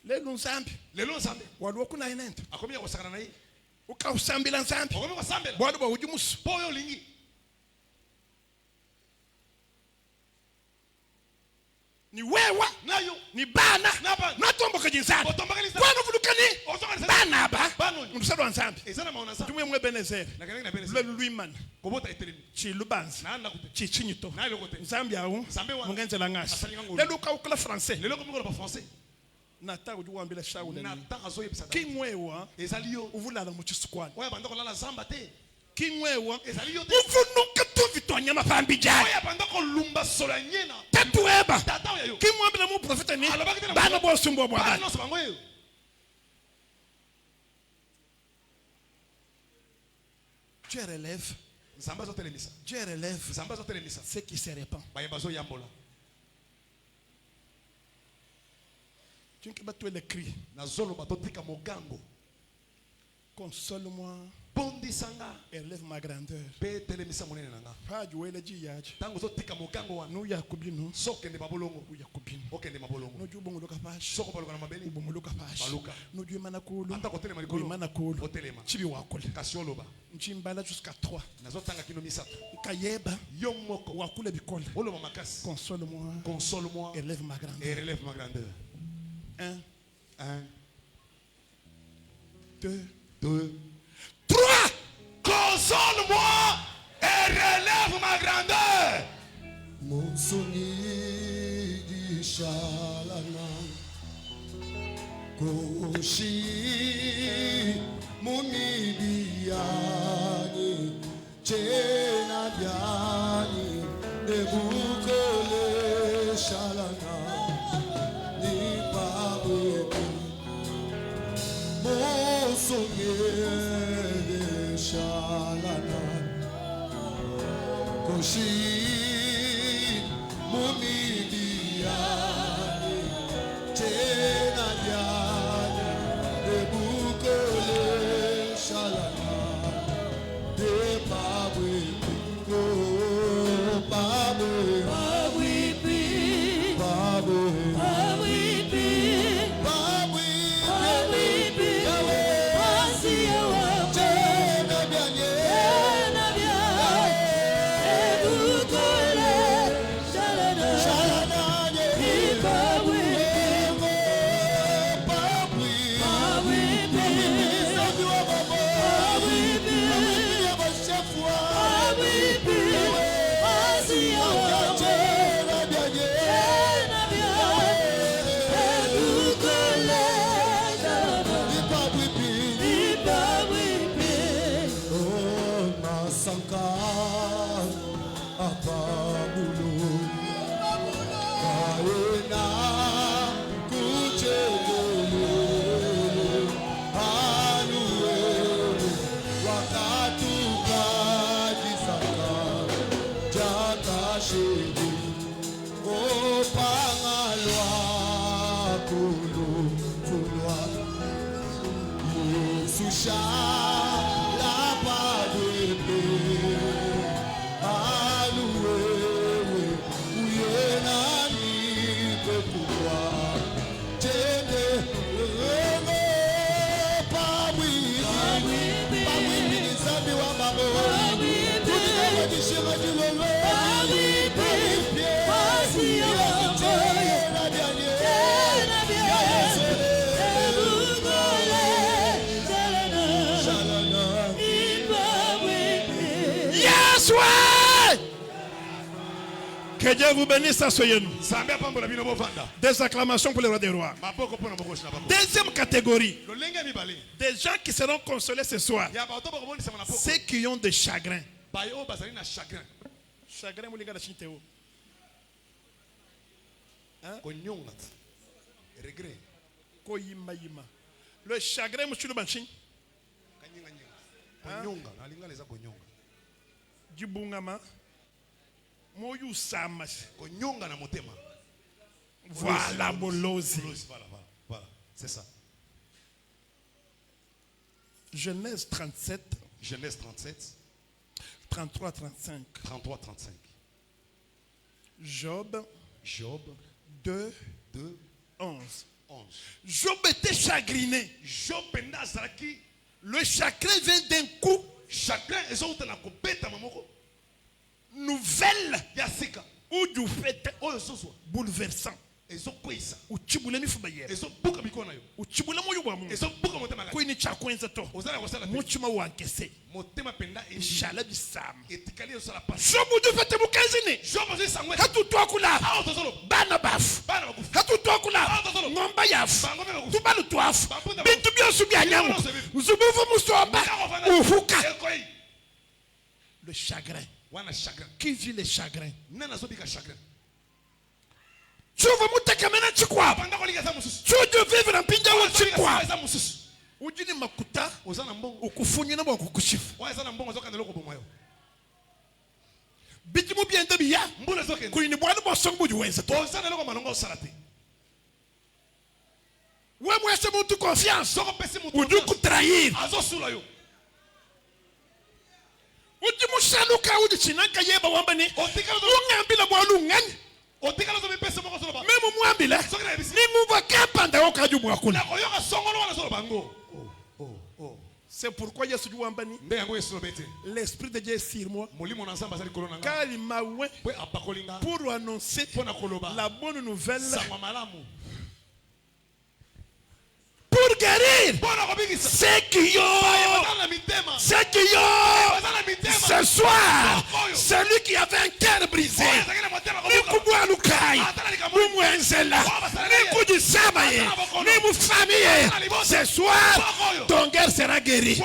Lelo nsambi. Lelo nsambe. Walwo kuna inento. Akomia kosakana na ye. Ukausambila nsambi. Akomia kosambela. Bwado ba ujumusu. Poyo lingi. Ni wewa. Nayo. Ni bana. Naba. Natomboka jinsambi. Otombaka ni nsambi. Kwano vulukani. Ozokana nsambi. Bana ba. Bano. Mtusado wa nsambi. Ezana maona nsambi. Tumwe mwe Benezer. Na kanenge na bene. Lelo luimana. Kobota etelemi. Chilubanza. Na anda kute. Chichinyito. Na ile kote. Nsambi awu. Nsambi wa. Mungenzela ngasi. Asali ngangolo. Lelo ukawukula français. Lelo komiko ba français. Nata ujuwambila shawule. Na taka zo yebisa. Kimwewa. Ezali yo. Uvulala muchisukwana. Oya bandako lala zamba te. Kimwewa. Ezali yo te. Uvunuka tuvitwanya mapambi jai. Oya bandako lumba sola nyena. Tatueba. Tata oya yo. Kimwambila mu profeta ni. Alobaki tena. Bana bo sumbo bwa Bana bana. no sabango yo. Dieu relève. Nzamba zo telemisa. Dieu relève. Nzamba zo telemisa. Ce qui se répand. Baye bazo yambola. Tu ne peux pas le cri. Na zolo batotika mogango. Console-moi. bondisanga élève ma grandeur. pe telemisa monene nanga Pas jouer le djihad. tango zotika mokango wana Nous yakubino. sokende mabolongo Nous yakubino. okende mabolongo Nous jouons le capage. soko baluka na mabeli Nous le capage. Baluka. Nous jouons manakolo. ata kotelema Nous likolo manakolo. otelema Chibi wakule. kasi oloba Nchimbala jusqu'à 3. nazotanga kino misato Kayeba. yo moko Wakule bikole. oloba makasi Console-moi. console-moi Élève ma grandeur. et relève ma grandeur 1, 1 2, 2 3. console-moi et relève ma grandeur Monsoni di shalana Koshi Mumidiani Chena Biani Nebukole shalana Ni Babuki Monsoni di shalana Koshi Mumidiani Tena Diani Nebukole Shalana De Babwe Oh Babwe Babwe Babwe Tena Diani Yes, ouais! Que Dieu vous bénisse, asseyez-nous. Sambia pambola bino bovanda Des acclamations pour le roi des rois. maboko pona mokoshi na bango Deuxième catégorie, lolenge mibale des gens qui seront consolés ce soir. ya bato bakobonisa na poko Ceux qui ont des chagrins. bayo bazali na chagrin Chagrin, vous les gars, chinteo. konyonga regret Koyima yima. Le chagrin, monsieur le banchin. kanyinga nyinga konyonga nalinga leza konyonga Djibungama. Moyu samas. konyonga na motema Voilà, bolozi. voilà c'est ça Genèse 37, Genèse 37 33, 35. 33 35 Job Job 2, 2 11. 11 Job était chagriné. Job penda azalaki Le chagrin vient d'un coup. chagrin ezouta na kobeta mamoko Nouvelle ya sika ou du fait oyo soswa bouleversant. ezokweyisa Uchibule mifuba yere. ezobuka mikolo na yo Uchibule moyo wa Mungu. ezobuka motema kati Kwini chakwenza to. ozala kosala te Muchima wankese. motema penda Shala bisama. etikali ezosala pasi Jobu du fait mukazini. Job ozali sangwe Hatu twakula. awa tozoloba Bana bafu. bana bakufa Hatu twakula. Ah, tozolo. Ngomba yafu. bango mpe bakufa Tubalu twafu. Bapunda Bintu byosu bya nyangu. Bino byose Nzubuvu musomba. Uhuka. ekoyi Le chagrin. wana chagrin Qui vit le chagrin? nani azobika chagrin Chuva mutekamena chikwa. banda kolinga eza mosusu Chujo vivre mpinja wa chikwa. eza mosusu Ujini makuta. oza na mbongo Ukufunyi na kukushifu. oyo eza na mbongo azokanda eloko bomwa yo Biti mu byenda biya. mbula ezokende Kuyini bwana bosongo buju wenza to. oza na eloko malongo osala te We mwese mutu confiance. soko pesi moto Uju kutrahir. azosula yo saluka udi chinanka yeba wambani ungambila mwalu ngani memu mwambila ninguva kepanda okaju mwakula. C'est pourquoi Yesu dit wambani l'esprit de Dieu est sur moi car il m'a oint pour annoncer la bonne nouvelle, pour guérir ceux qui ont ce soir, celui qui avait un cœur brisé, ce soir ton cœur sera guéri.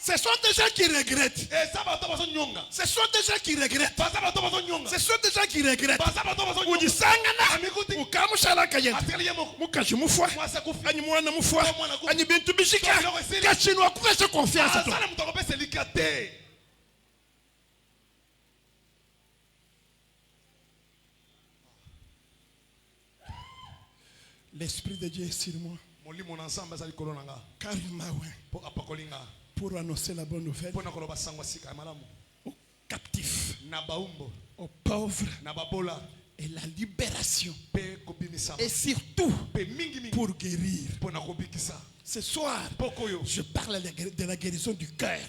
Ce sont des gens qui regrettent. Ce sont des gens qui regrettent. Ce sont des gens qui regrettent. L'esprit de Dieu est sur moi. Car il m'a oint pour annoncer la bonne nouvelle aux captifs, aux pauvres, et la libération, et surtout pour guérir. Ce soir, je parle de la guérison du cœur.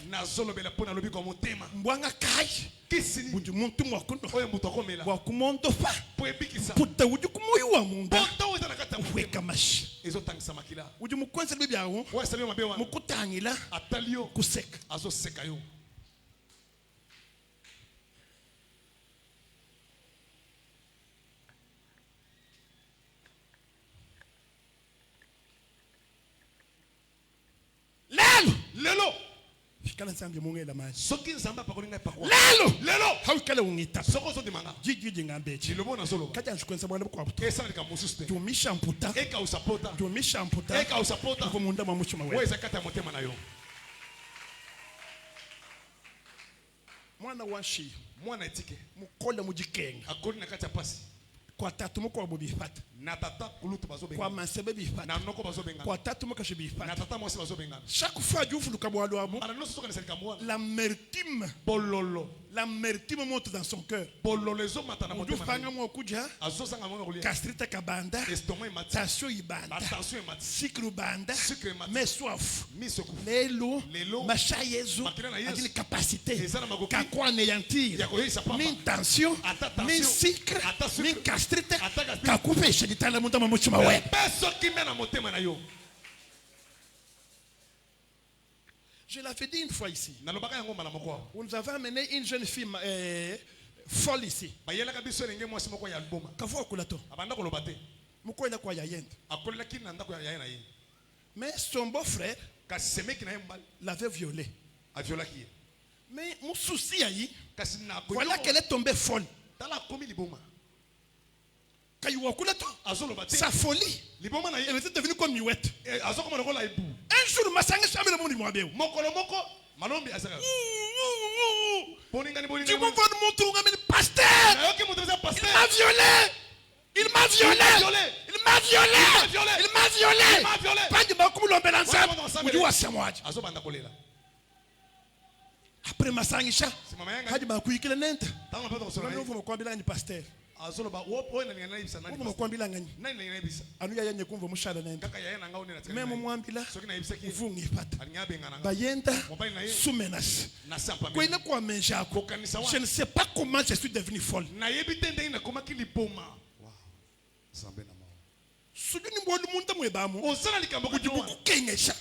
Lelo kala nsambi mungu ela manje soki nzamba pakolinga pakwa lelo hawikala ungita soko zo demanga jiji ngambechi lilobona solo kati anshikwenza mwana kwa buto esa lika mususte tumisha mputa eka usapota tumisha mputa eka usapota ko munda mamuchuma wewe weza kata motema nayo mwana washi mwana etike mukola mujikenga akoli na kati pasi kwa tatu moko bobifata na tata kulutu bazobenga kwa masebe bifata na noko bazobenga kwa tatu moko shibifata na tata mwasi bazobenga chaque fois jufu lukabwalo abu ana noso soka nesalika mwana l'amertume bololo l'amertume monte dans son cœur bololo ezo mata na motema fanga mo kuja azosanga mwana kolia gastrite kabanda estomac imati tension ibanda attention imati sucre banda sucre imati mais soif misoku lelo lelo macha yezu akili capacité kakwa anéantir min tension min sucre min gastrite kakupe sheditala munda mamuchuma we peso kimena motema na yo. Je l'avais dit une fois ici. On nous avait amené une jeune fille folle ici. Mais son beau-frère l'avait violée. Mais mon souci, voilà qu'elle est tombée folle. Sa folie, elle était devenue comme Miouette. Un jour, ma sangue s'est amenée à mon tu me vois mon tour, pasteur. Il m'a violé. Il m'a violé. Il m'a violé. Il m'a violé. Pas de beaucoup l'embelance. Après ma sangue, Hadi Bakuikila Nent. Pasteur. Anuya yenye kumva mushara nenda memo mwambila uvungi pata bayenda soumenas kwenda kwa menjako. Je ne sais pas comment je suis devenu folle. Suduni mbolu munta mwebamu ujibuku kengesha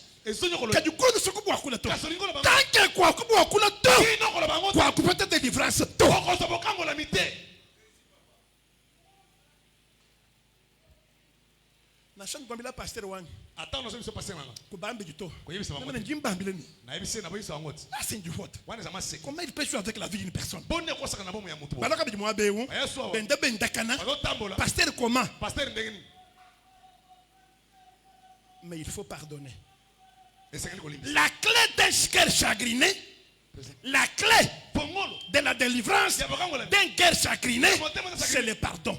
kajukuru suku bwakula to tanke kwa kubwakula to kwa kupata délivrance to. Nashan kwambila pasteur wangu ata no so pasteur nanga kubambe jito koyebisa bango na njimbambile ni na yebise na boyisa wango na senju vote wana za maseke comment il peut jouer avec la vie d'une personne bonne ko saka na bomu ya mutu balaka bi mwa bewu benda bendakana pasteur comment pasteur ndengeni mais il faut pardonner. La La clé d'un cœur chagriné, la clé de la délivrance d'un cœur chagriné, c'est le pardon.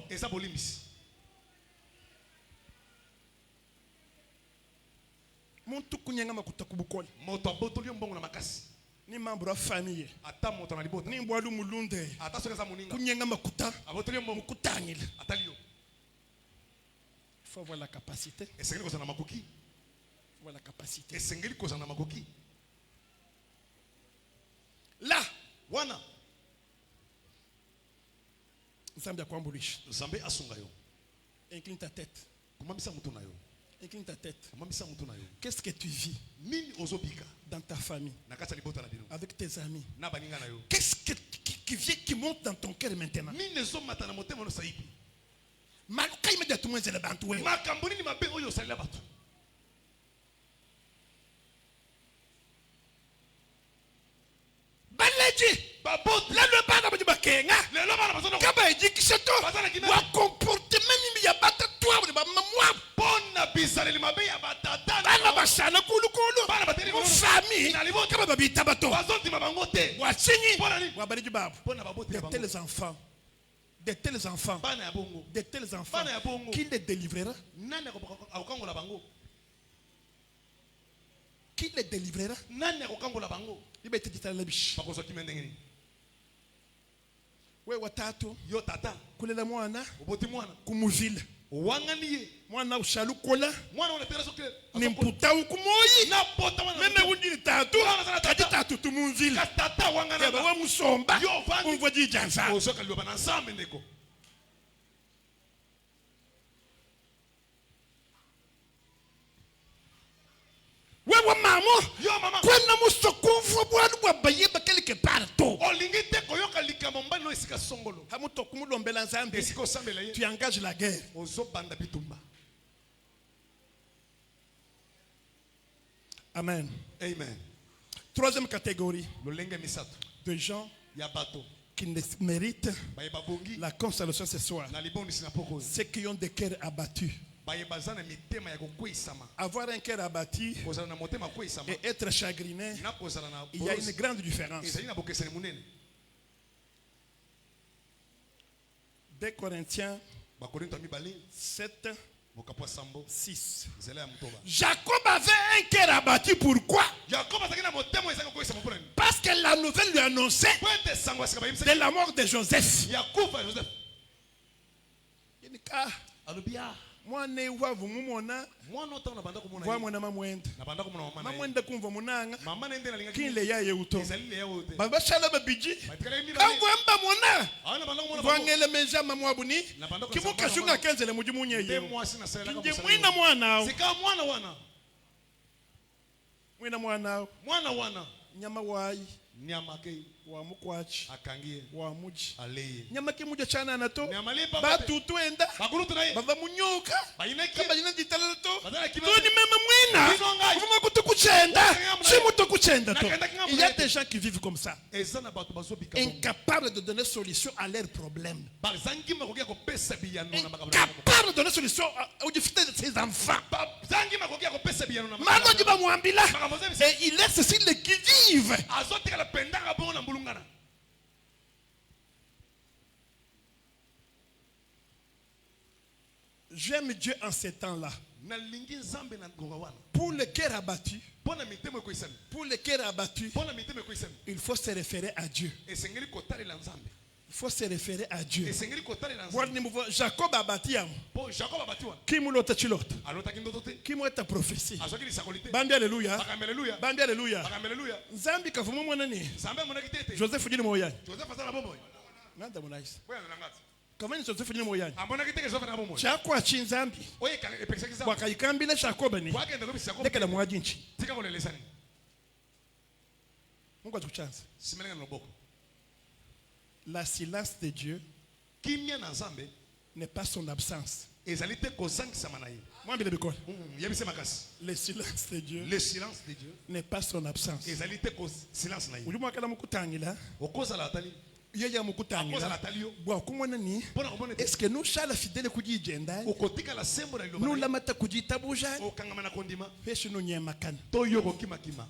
muntu kunyanga makuta kubukole moto abotoli mbongo na makasi ni membre wa famille ata moto na libota ni mbwalu mulunde ata soka za muninga kunyanga makuta abotoli mbongo kutangila atalio il faut avoir la capacité esengeli kozana makoki avoir la capacité esengeli kozana makoki là wana nzambe akwambulisha nzambe asunga yo incline ta tête kumamisa mutu na yo incline ta tête kumamisa mutu na yo qu'est-ce que tu vis nini ozobika dans ta famille na kati ya libota na bino avec tes amis na baninga na yo qu'est-ce qui vient qui monte dans ton cœur maintenant nini ezomata na motema no saibi maluka imediatement ezela bantu wewe makambo nini mabe oyo osalela bato baleji baboti lelo bana bodi bakenga lelo bana bazana kaba ejikisha to Bazana kinani. wa comportement mimi ya bata toi bodi ba mamwa pona bisaleli mabe ya batata bana bashana kulukulu Bana bateri mu kululu. famille Na libota. kaba babita bato bazondima bango te wasinyi Pona nini? wa baleji babu pona baboti de ya bango tels enfants de tels enfants bana ya bongo de tels enfants Bana ya bongo. qui les délivrera nani akokangola bango qui les délivrera nani akokangola bango ibete ditala bish bakozwa kime ndenge nini we watatu yo tata kulela mwana oboti mwana kumuvile owangani ye mwana ushalukola mwana unatera soke ni mputa ukumoyi na pota wana meme undini tatu Mwana sana tata. kati tatu tumumvile ka tata wangana eba wa musomba Yo, vandi. umvo jijanza ozoka liba na nsambe ndeko wewe mamo yo mama kwena musokumvu bwanu bwabayeba quelque part to olingi te koyoka likambo mbali no esika songolo hamuto kumulombela nzambe esika osambela ye tu engages la guerre ozobanda bitumba amen amen troisième catégorie lolenge misato de gens ya bato qui ne méritent bayeba bongi la consolation ce soir na libondisi na poko oyo ceux qui ont des cœurs abattus bayeba aza na mitema ya kokweyisama avoir un cœur abattu kozala na motema akweyisama et être chagriné na kozala na il y a une grande différence ezali na bokeseni monene 2 Corinthiens bakorinto ya mibale 7 mokapo ya sambo 6 nzela ya motoba Jacob avait un cœur abattu pourquoi yakobo azalaki na motema oyo ezali kokweyisama mpo na nini parce que la nouvelle lui annonçait po ete sango ya sika de bayebisaki la mort de Joseph ya kufa ya joseph alobi a mwana wavu mumona mwana otango na banda komona wa ye mwana mamwenda na banda komona mama na ye mamwenda kumva munanga mama na ye nde nalingaki kile ya yeuto ezali leya oyo te babashala babiji batikalaki mibale kangwemba mona awa na banda komona bango vangele menja mamwabuni Na banda ko kimuka samba shunga mwana. kenzele muji munye nde ye mwasi nasalelaka kinje mosala mwina oyo. mwana sika mwana wana mwina mwana mwana wana nyama wayi nyama ke wa mukwachi akangi ye wa muji aleye nyama kimuja chana na to nyama lipa batu twenda bakulutu na ye bava munyoka bayinaki kaba jina jitala to Bazala to kimate. ni meme mwina Bino ngai. vuma kutukuchenda Nakanga muna si ye. mutukuchenda to Nakanga kinga il y a muna ye. des gens qui vivent comme ça eza na bato bazobika bongo incapables de donner solution à leurs problèmes bazangi makoki ya kopesa biyano na makambo na bango. incapables de donner solution aux difficultés de ses enfants bazangi makoki ya kopesa biyano na mano makambo. jiba mwambila Makambo zebisi. et il laisse aussi les qui vivent azotikala pendaka bongo na mbulungana j'aime Dieu en ces temps-là nalingi nzambe na ngonga wana pour le cœur abattu mpo na mitema ekoyisami pour le cœur abattu mpo na mitema ekoyisami il faut se référer à Dieu esengeli kotalela nzambe il faut se référer à Dieu esengeli kotalela Bwana nzambe ni mvo Jacob abati yango mpo jakob abati wana kimulota chilota alotaki ndoto te kimweta prophétie azwaki lisakoli te bambi haleluya bakambi aleluya bambi haleluya bakambi aleluya nzambi kavumu mwana ni nzambe amonaki te ete Joseph jini moyani joseph aza na bomoi nanda munaisa oyo azala ngati kama ni Joseph jini moyani amonaki te ke joseph na bomoi chakwa chinzambi oyo epekisaki nzambe bwakayikambile Jacob ni bwakende kobisa jakob lekela mwaji nchi tika kolelesani Mungu atukuchanza simelenga na loboko la silence de Dieu kimia na nzambe n'est pas son absence ezali te kozangisama na ye mwambile bikole yebise makasi le silence de Dieu le silence de dieu n'est pas son absence ezali te silence na ye uli mwakala mukutangila okozala atali yeye akozala mukutangila atali yo bwakumwana ni mpo na komona ete est-ce que nous shala fidèle kujijenda okotikala sembo na liloba nous na ye, lamata kujitabuja okangama na kondima peshi nous nyemakana to yo kokimakima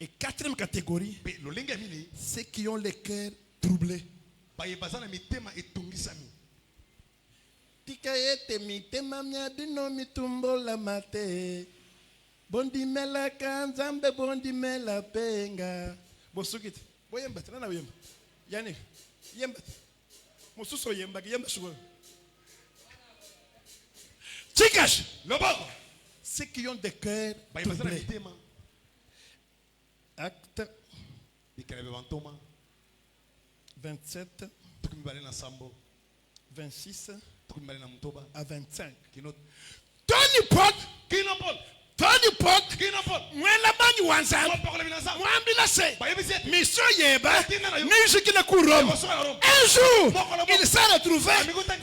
et quatrième catégorie mpe lolenge ya minei ceux qui ont le cœur troublé baye baza na mitema etungisami tika ete mitema mia bino mitumbolama te Bondimela kanzambe bondimela penga. Bosukit. Boyemba tana yemba. Yani yemba. Mosuso yemba yemba shugo. Tikash, loboko. Ceux qui ont des cœurs troublés. Acte 27, 26 à 25. Tony Pot, Tony Pot, Mwela Bani Wanzan, Mwambila se, Mission Yeba, Nijikina Kourom. Un jour, il s'est retrouvé,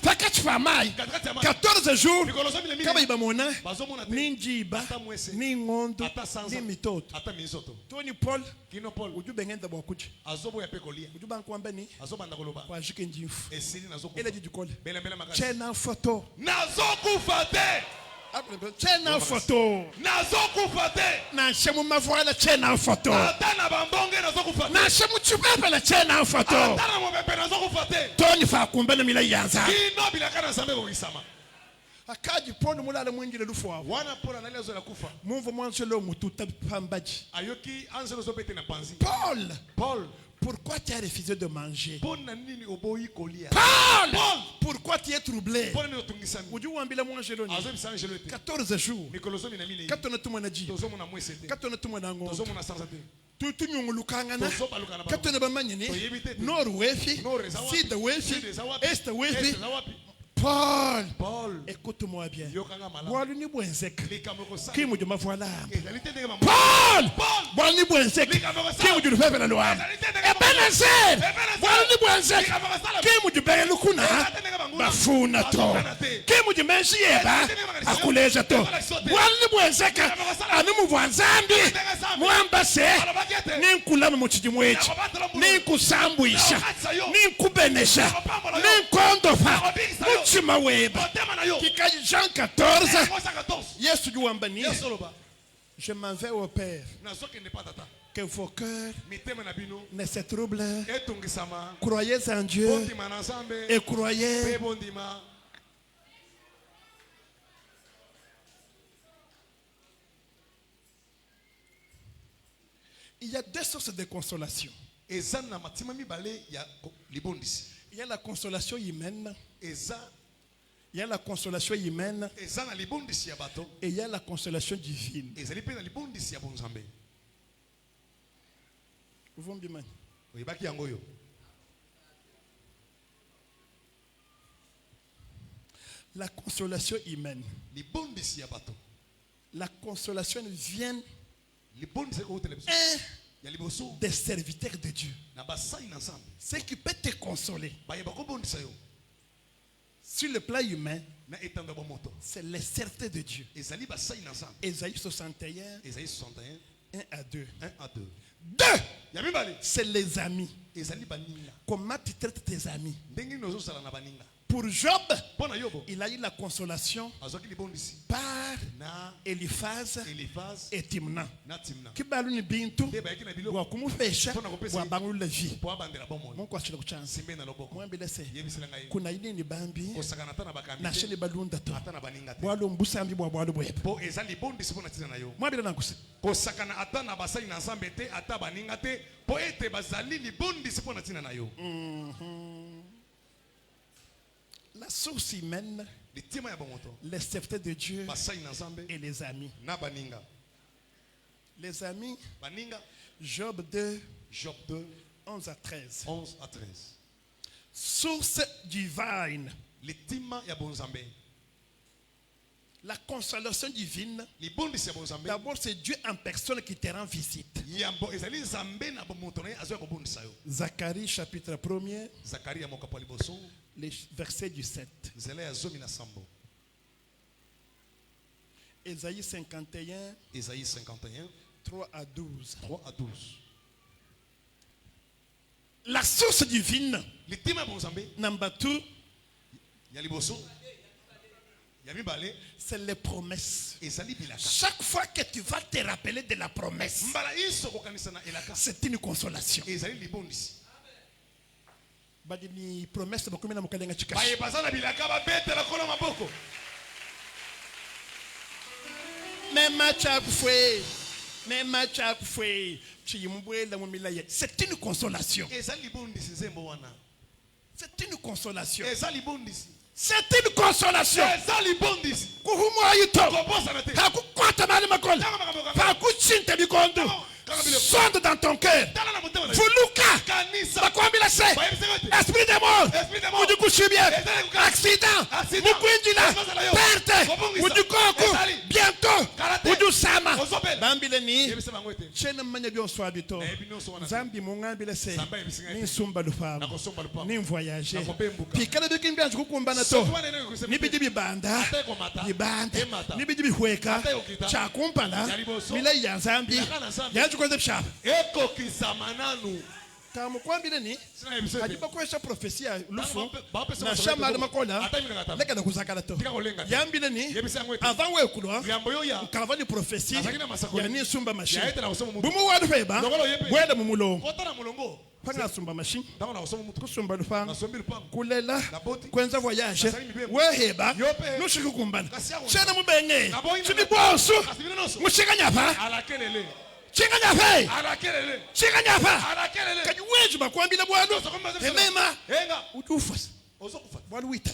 Fakat Famai, 14 jours, Kabaïba Mona, Ninjiba, Ningondo, Nimitoto. Tony Paul, Uju Bengen de Bokuch, Uju Bankwambani, Wajikin Jif, Eladi du Col, Chena Photo, Nazoku Fate. Chena photo. Nazoku fate. Na shemu mavwa la chena photo. Atana bambonge nazoku fate. Na shemu chupepe la chena photo. Atana mopepe nazoku fate. Tony fa kumbele mila yanza. Kino bila kana sambe kuisama. Akaji pono mulala mwingile lufu wa. Wana pona nalezo la kufa. Mungu mwanzo leo mututa pambaji. Ayoki anzelo zopete na panzi. Paul. Pourquoi tu as refusé de manger? Paul, pourquoi tu es troublé? 14 jours. Quand on a tout mon dit, quand on a tout mon ango, tout nous lukangana, quand on a bamanyene, nord wefi, sud wefi, est wefi. Paul, écoute-moi bien. Waluni Bwenzek, qui me dit ma voilà. Paul, Waluni Bwenzek, qui me dit le peuple de la loi. Et Benazer, Waluni Bwenzek, qui me dit ben le kuna, bafuna to, qui me dit menji eba, akuleja to. Waluni Bwenzek, anumu Bwanzambi, mwambase, ninkula mumuchiji mwechi, ninkusambuisha, ninkubenesha, ninkondofa. Jean 14, je m'en vais au Père. Que vos cœurs ne se troublent. Croyez en Dieu et croyez. Il y a deux sources de consolation. Il y a la consolation humaine. Il y a la consolation humaine. Et il y a la consolation divine. Vous voyez bien. La consolation humaine. La consolation vient des serviteurs de Dieu. Ce qui peut te consoler sur le plan humain, c'est les serviteurs de Dieu. Ésaïe 61, 1 à 2. 2, c'est les amis. Comment tu traites tes amis? Pour Job, il a eu la consolation par Eliphaz et Timna. Qui baluni bintu wa kumufesha wa bangulu la vie. Mon kwa chila kuchansi. Moi mbelese. Kuna ini ni bambi. Na shele balunda to. Bwalo mbusambi bwa bwalo bwe. Po ezali bondisi pona tina na yo. Moi mbele nangusa. Ko sakana atana basali na nsambe te ata baninga te po ete bazali li bondisi pona tina na yo. La source humaine, les serviteurs de Dieu et les amis. Les amis, Job 2, 11 à 13. Source divine. La consolation divine, d'abord c'est Dieu en personne qui te rend visite. Zacharie chapitre 1er, les versets du 7. Ésaïe 51, 3 à 12. La source divine, number 2, c'est les promesses. Chaque fois que tu vas te rappeler de la promesse, c'est une consolation. Badini promesse bakumi na mukalenga chikashi. Mais C'est une consolation. C'est une consolation. C'est une consolation. Sonde dans ton cœur. Vuluka. Esprit de mort. Accident. Perte. Bientôt. Sama. Bambileni. Chena manya bien soir du temps. Zambi mungambile se. Ni sumba lufama. Ni voyager. Puis quand le kimbi anjuku kumbana to. Ni bidi bibanda. Bibanda. Ni bidi bihweka. Cha kumpala. Mila ya Zambi. Yanju kwa zepshap. Eko kisamananu. Kama kwambile ni ajiba kwesha profesia lufu na shama makola leka na kuzakala to yambile ni avant we kulwa kava ni profesia ya ni sumba machine bumu wadu feba wenda mumulongo panga sumba machine kusumba lufanga kulela kwenza voyage weheba nushiku kumbana shana mubenge chini bosu mushikanya pa alakelele Chinganya fei. Chinganya fa. Kajuweju bakwambila bwanu. Emema. Utufas. Bwanu wita.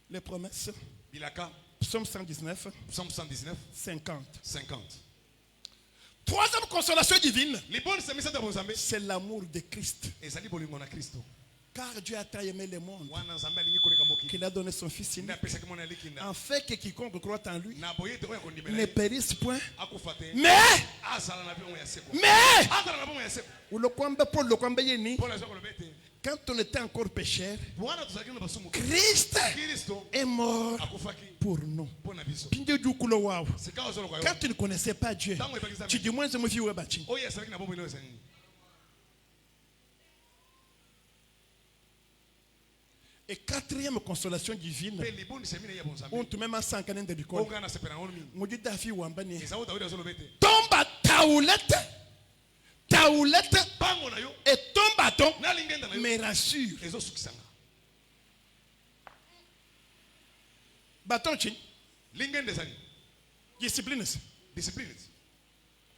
Les promesses. Psaume 119. Psaume 119. 50. 50. Troisième consolation divine. C'est l'amour de Christ. Car Dieu a tant aimé le monde qu'il a donné son Fils unique, en fait que quiconque croit en lui ne périsse point, mais quand on était encore pécheur, Christ est mort pour nous. Quand tu ne connaissais pas Dieu, tu dis moins de me fier. Et quatrième consolation divine, on te met ma sang canin de bicol. Moudi dafi wambani. Tomba taoulette, et ton bâton me rassure. Bâton chin. Discipline.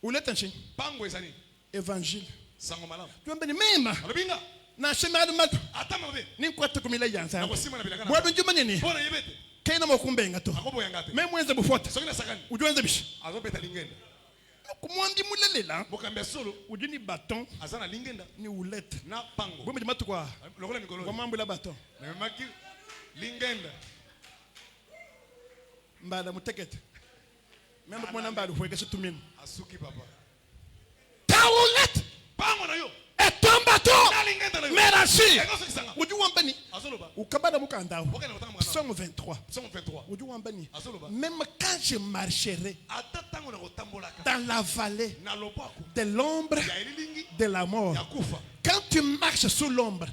Oulette chin. Évangile. Tu vas me même. Na shema mal ni kwata kumila yanza bwado njuma nini kaina makumbenga to me mwenze bufota ujuanze bishi azobeta lingenda kumwandi mulelela bokambia solo ujini baton azana lingenda ni ulete na pango bombe matu kwa lokola mikolo kwa mambo la baton na maki lingenda mbala mutekete membo mwana mbala huweka shitumini asuki papa taulet pango na yo merci. Psaume 23. Même quand je marcherai dans la vallée de l'ombre de la mort, quand tu marches sous l'ombre,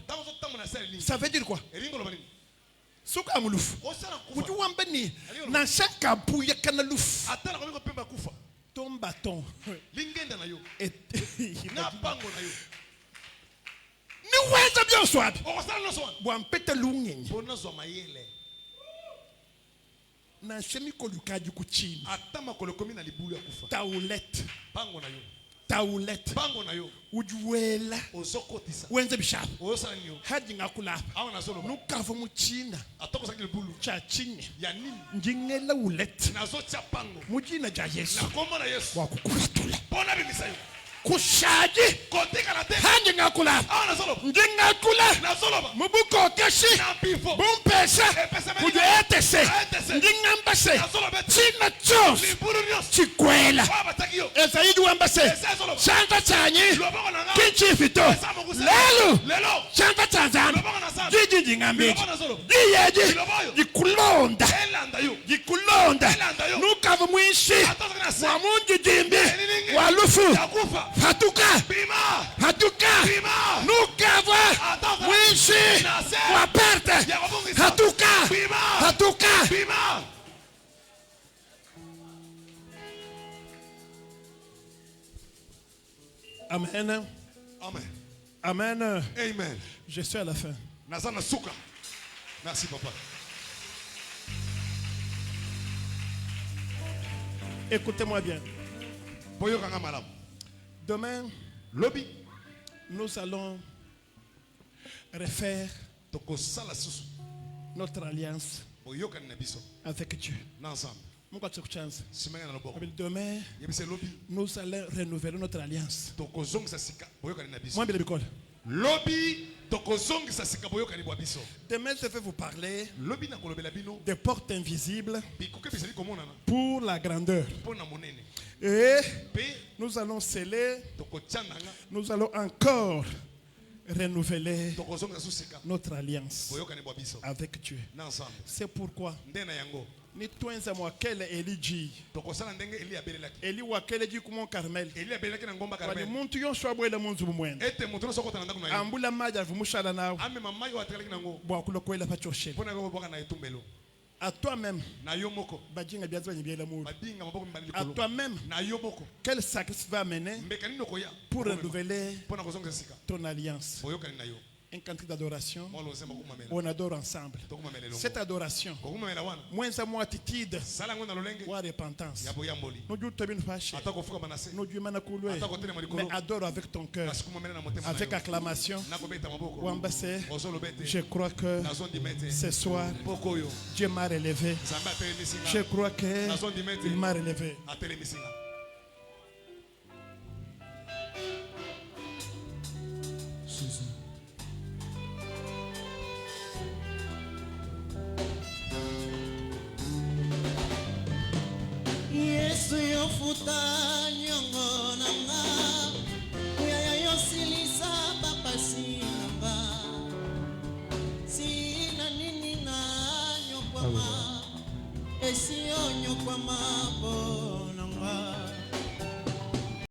ça veut dire quoi? Ton bâton ni weza bien swab bwampete lunyenye na shemi kolukaji kuchini atama kolokomi na libulu ya kufa taulet pango na yo taulet pango na yo ujuela ozokotisa wenze bishapo osala nyo haji ngakulapa awa na solo nukava muchina atoko sakile bulu cha chini ya nini njingela ulet nazo cha pango mujina ja Yesu na komba na Yesu wakukulatula bona bimisayo kushaji kotika na te haji ngakulapa awa na solo njingakula na solo mubuko keshi na pifo bumpesa kujo etese njingambase china chos chikwela ezaidi wambase shanta chanyi kinchifito lelo shanta chanzano jiji njingambiji jiyeji jikulonda nukava mwishi wamunji jimbi walufu hatuka nukava mwishi waperte hatuka Amen. Amen. Amen. Amen. Je suis à la fin. Nazana suka. Merci papa. Écoutez-moi bien. boyokanga malamu. Demain, Lobi nous allons refaire tokosala susu notre alliance boyokani na biso avec Dieu. na ensemble. Mon chance. Simanga na loboko. Demain, Yebise lobi nous allons renouveler notre alliance. tokozongisa sika boyokani na biso. Moi, Bicole. Lobi tokozongisa sika boyokani bwa biso. Demain, je vais vous parler Lobi na kolobela bino des portes invisibles bikuke bisali komonana pour la grandeur. pona monene. Et Pe nous allons sceller, tokotiananga nous allons encore renouveler tokozongisa susika notre alliance boyokani bwa biso avec Dieu. na ensemble. C'est pourquoi Ndena yango ni twenza mwakele Eliji. tokosala ndenge Eli abelelaki. Eli wakele ji kumon Carmel. Eli abelelaki na ngomba Wani Karmel. muntu yonso abwele munzu bumwene. Ete moto no sokota na ndako na ye. Ambula maja vumushala nawe. Ame mama yo atalaki nango. Bwa kulokwela pachoshele. Pona ko boka na etumbelo. À toi-même, Na yo moko. bajinga biazwa nyibiela mu. Badinga maboko mbali À likolo. toi-même, Na yo moko. quel sacrifice va mener Mbekani no koya. pour renouveler Pona kozongisa sika. ton alliance? Boyokani na yo. Un cantique d'adoration, Molo zema kumamela. on adore ensemble. Tokumamela longo. Cette adoration, Kokumamela wana. moins à moins attitude, Sala ngona lolenge. ou repentance. Ya boyamboli. Nous Dieu te bien fâché. Ata kofuka manase. Nous Dieu manakulwe. Ata kotele Mais molikolo. adore avec ton cœur, Asikumamela na motema. avec acclamation. Na kobeta maboko. Wambase, Ozolo bete. je crois que Na zondi mete. ce soir, Poko yo. Dieu m'a relevé. Zamba telemisinga. Je crois qu'il m'a relevé. Atelemisinga. Yesu yofuta nyongo nanga Kuyaya yosilisa papasi nanga Sina nini na nyokwama Esi yo nyokwama bo